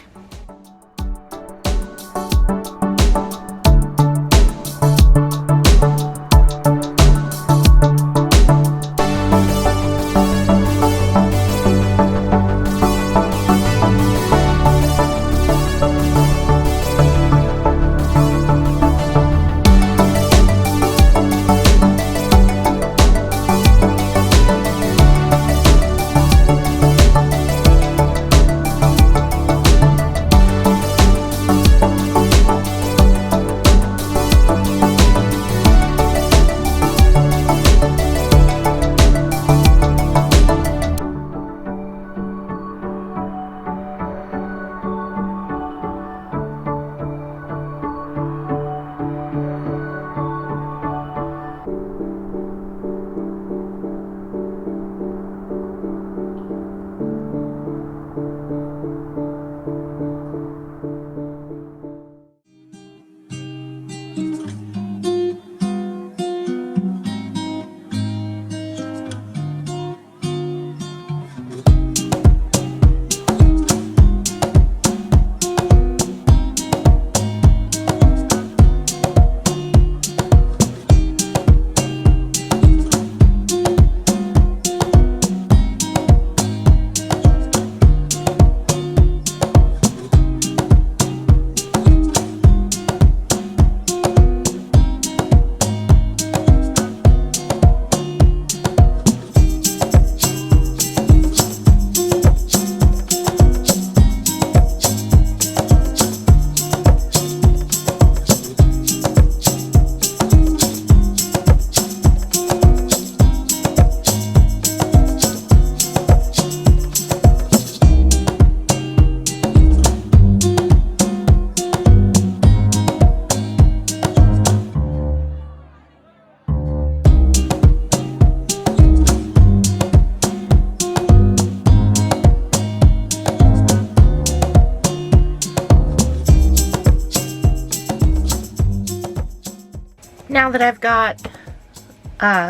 Now that I've got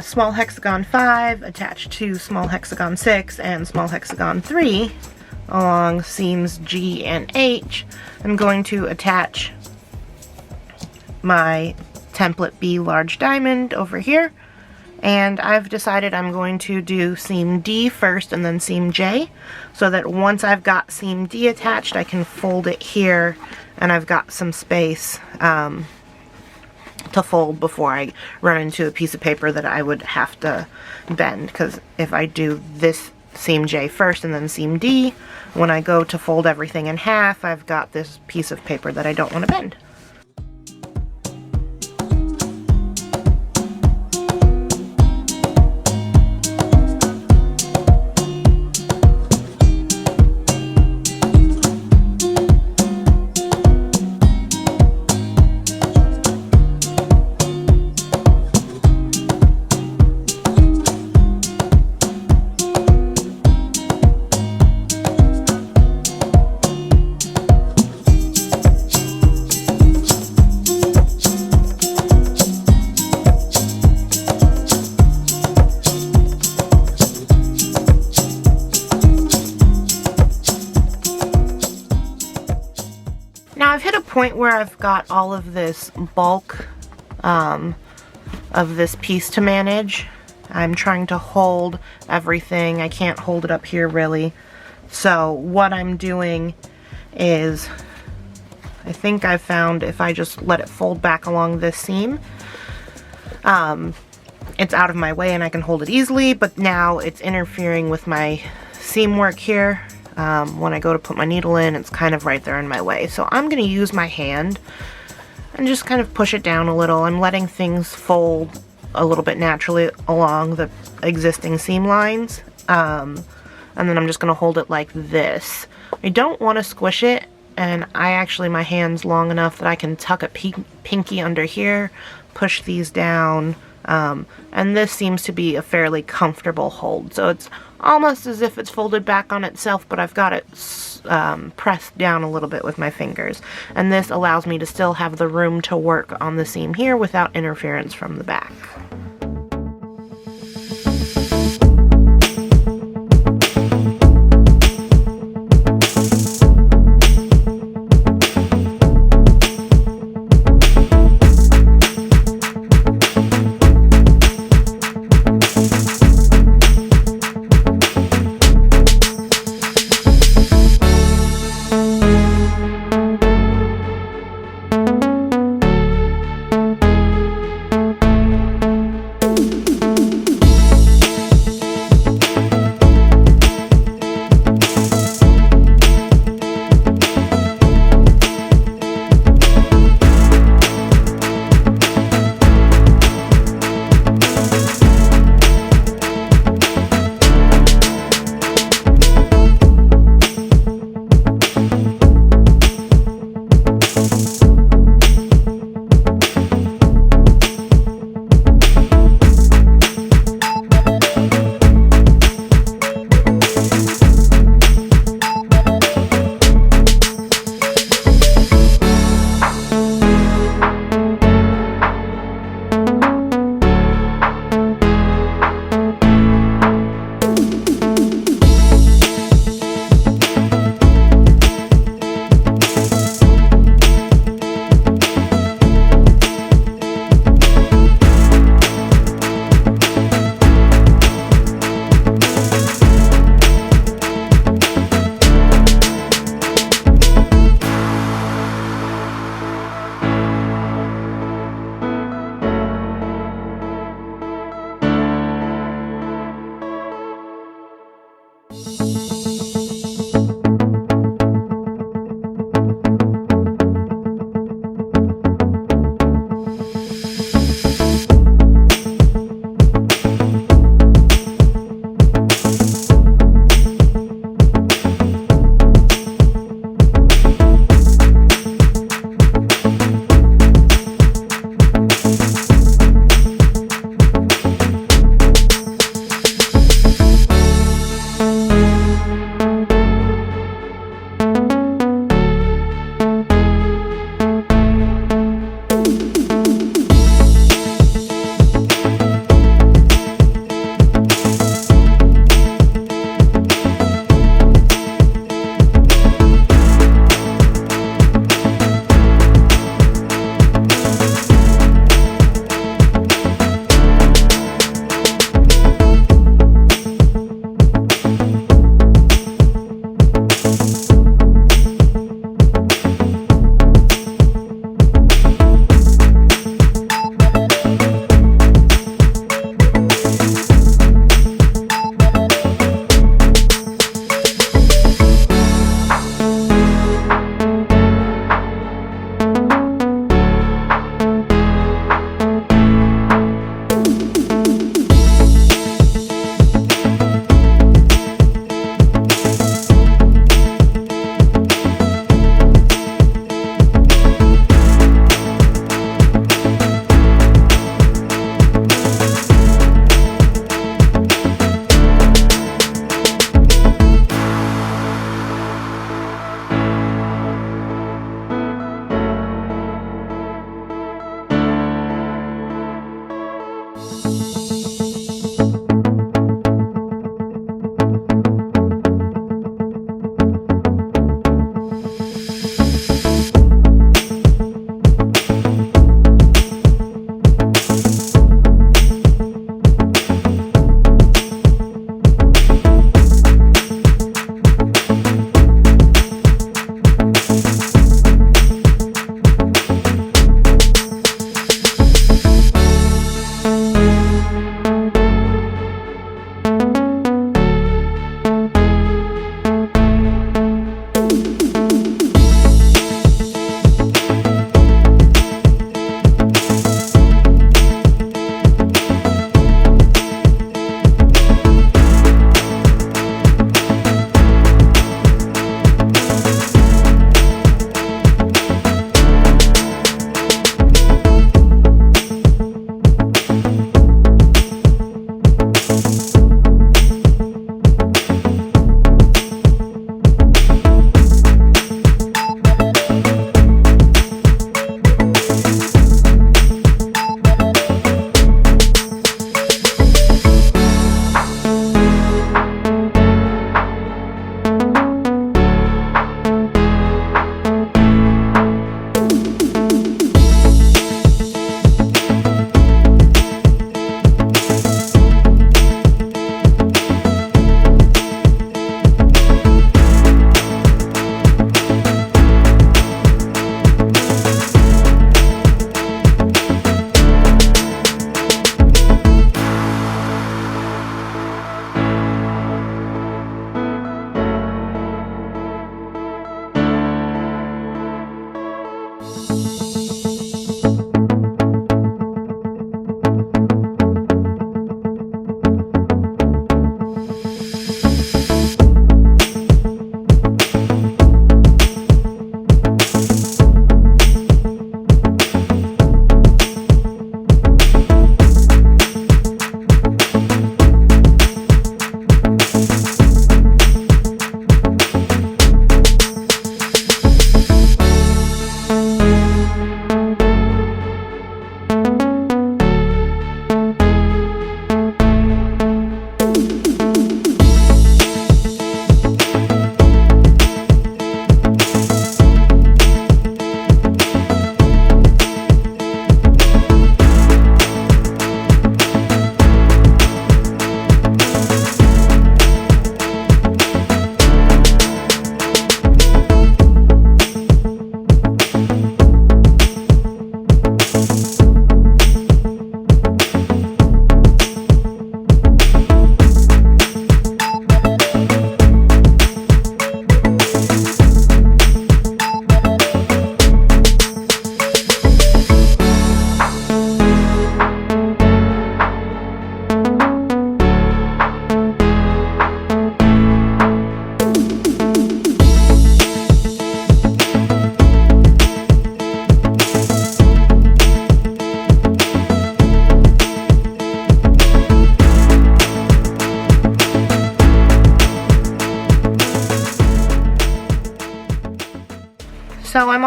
small hexagon 5 attached to small hexagon 6 and small hexagon 3 along seams G and H, I'm going to attach my template B large diamond over here, and I've decided I'm going to do seam D first and then seam J, so that once I've got seam D attached I can fold it here and I've got some space to fold before I run into a piece of paper that I would have to bend, because if I do this seam J first and then seam D, when I go to fold everything in half, I've got this piece of paper that I don't want to bend. Point where I've got all of this bulk of this piece to manage. I'm trying to hold everything. I can't hold it up here really. So what I'm doing is I think I found if I just let it fold back along this seam, it's out of my way and I can hold it easily, but now it's interfering with my seam work here. When I go to put my needle in, it's kind of right there in my way. So I'm going to use my hand and just kind of push it down a little. I'm letting things fold a little bit naturally along the existing seam lines. And then I'm just going to hold it like this. I don't want to squish it, and my hand's long enough that I can tuck a pinky under here, push these down, and this seems to be a fairly comfortable hold. So it's almost as if it's folded back on itself, but I've got it pressed down a little bit with my fingers. And this allows me to still have the room to work on the seam here without interference from the back.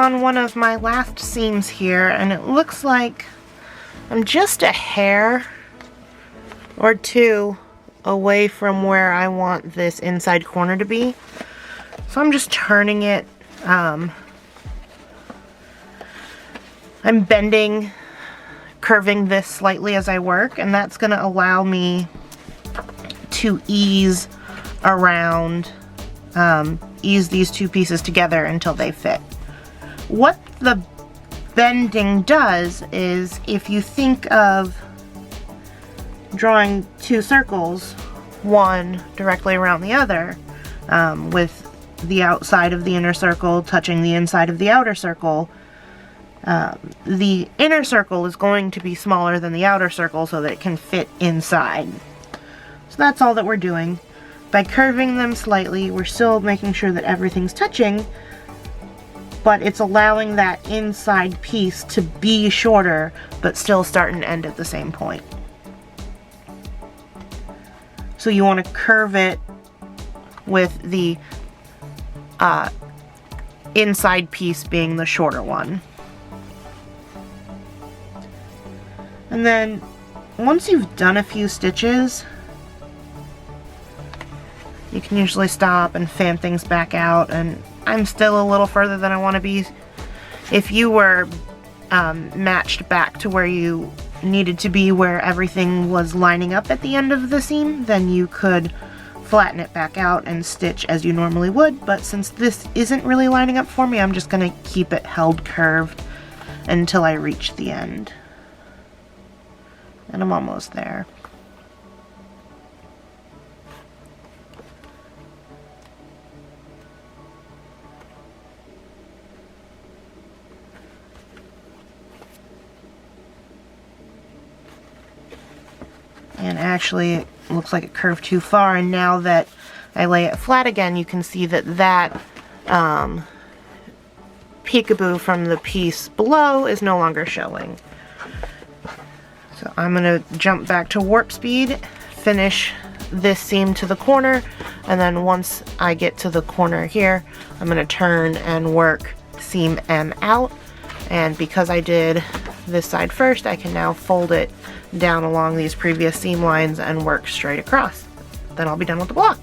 on one of my last seams here, and it looks like I'm just a hair or two away from where I want this inside corner to be. So I'm just turning it. I'm bending, curving this slightly as I work, and that's going to allow me to ease around, ease these two pieces together until they fit. What the bending does is, if you think of drawing two circles, one directly around the other, with the outside of the inner circle touching the inside of the outer circle, the inner circle is going to be smaller than the outer circle so that it can fit inside. So that's all that we're doing. By curving them slightly, we're still making sure that everything's touching, but it's allowing that inside piece to be shorter but still start and end at the same point. So you want to curve it with the inside piece being the shorter one. And then once you've done a few stitches, you can usually stop and fan things back out, and I'm still a little further than I want to be. If you were matched back to where you needed to be, where everything was lining up at the end of the seam, then you could flatten it back out and stitch as you normally would, but since this isn't really lining up for me, I'm just going to keep it held curved until I reach the end. And I'm almost there. And actually, it looks like it curved too far, and now that I lay it flat again, you can see that that peekaboo from the piece below is no longer showing. So I'm going to jump back to warp speed, finish this seam to the corner, and then once I get to the corner here, I'm going to turn and work seam M out. And because I did this side first, I can now fold it down along these previous seam lines and work straight across. Then I'll be done with the block.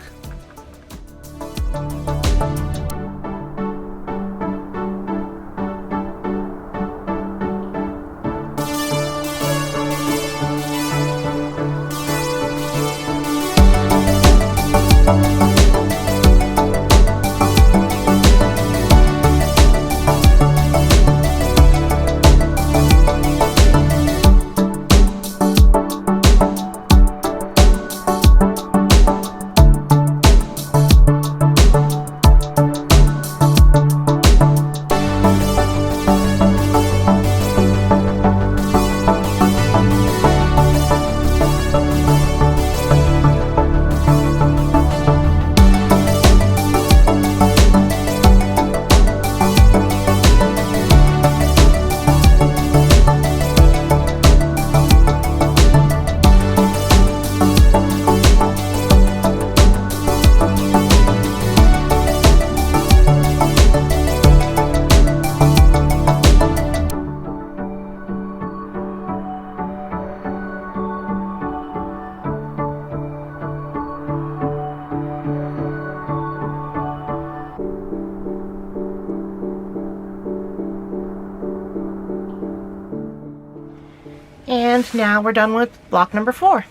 And now we're done with block number 4.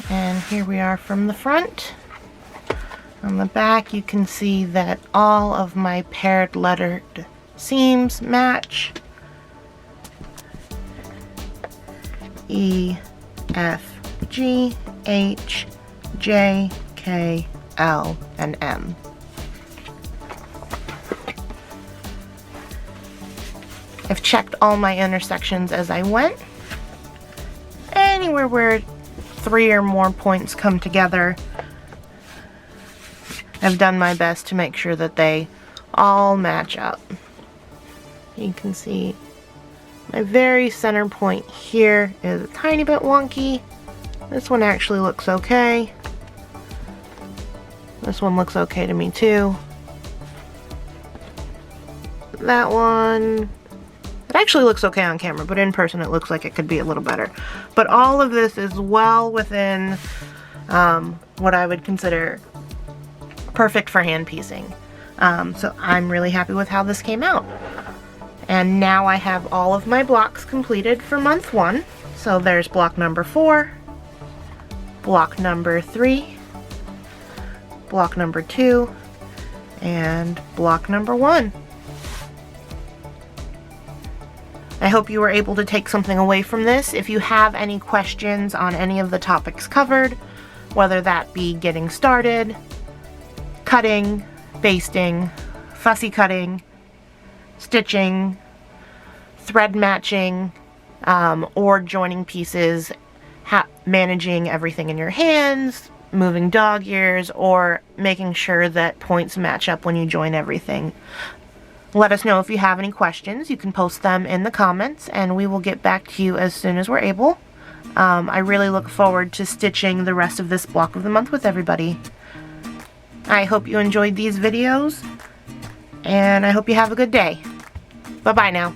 And here we are from the front. On the back, you can see that all of my paired lettered seams match. E, F, G, H, J, K, L, and M. I've checked all my intersections as I went. Anywhere where 3 or more points come together, I've done my best to make sure that they all match up. You can see my very center point here is a tiny bit wonky. This one actually looks okay. This one looks okay to me too. that one, it actually looks okay on camera, but in person it looks like it could be a little better. But all of this is well within what I would consider perfect for hand piecing. So I'm really happy with how this came out. And now I have all of my blocks completed for month 1. So there's block number 4, block number 3, block number 2, and block number 1. I hope you were able to take something away from this. If you have any questions on any of the topics covered, whether that be getting started, cutting, basting, fussy cutting, stitching, thread matching, or joining pieces, managing everything in your hands, moving dog ears, or making sure that points match up when you join everything. Let us know if you have any questions. You can post them in the comments and we will get back to you as soon as we're able. I really look forward to stitching the rest of this block of the month with everybody. I hope you enjoyed these videos and I hope you have a good day. Bye-bye now.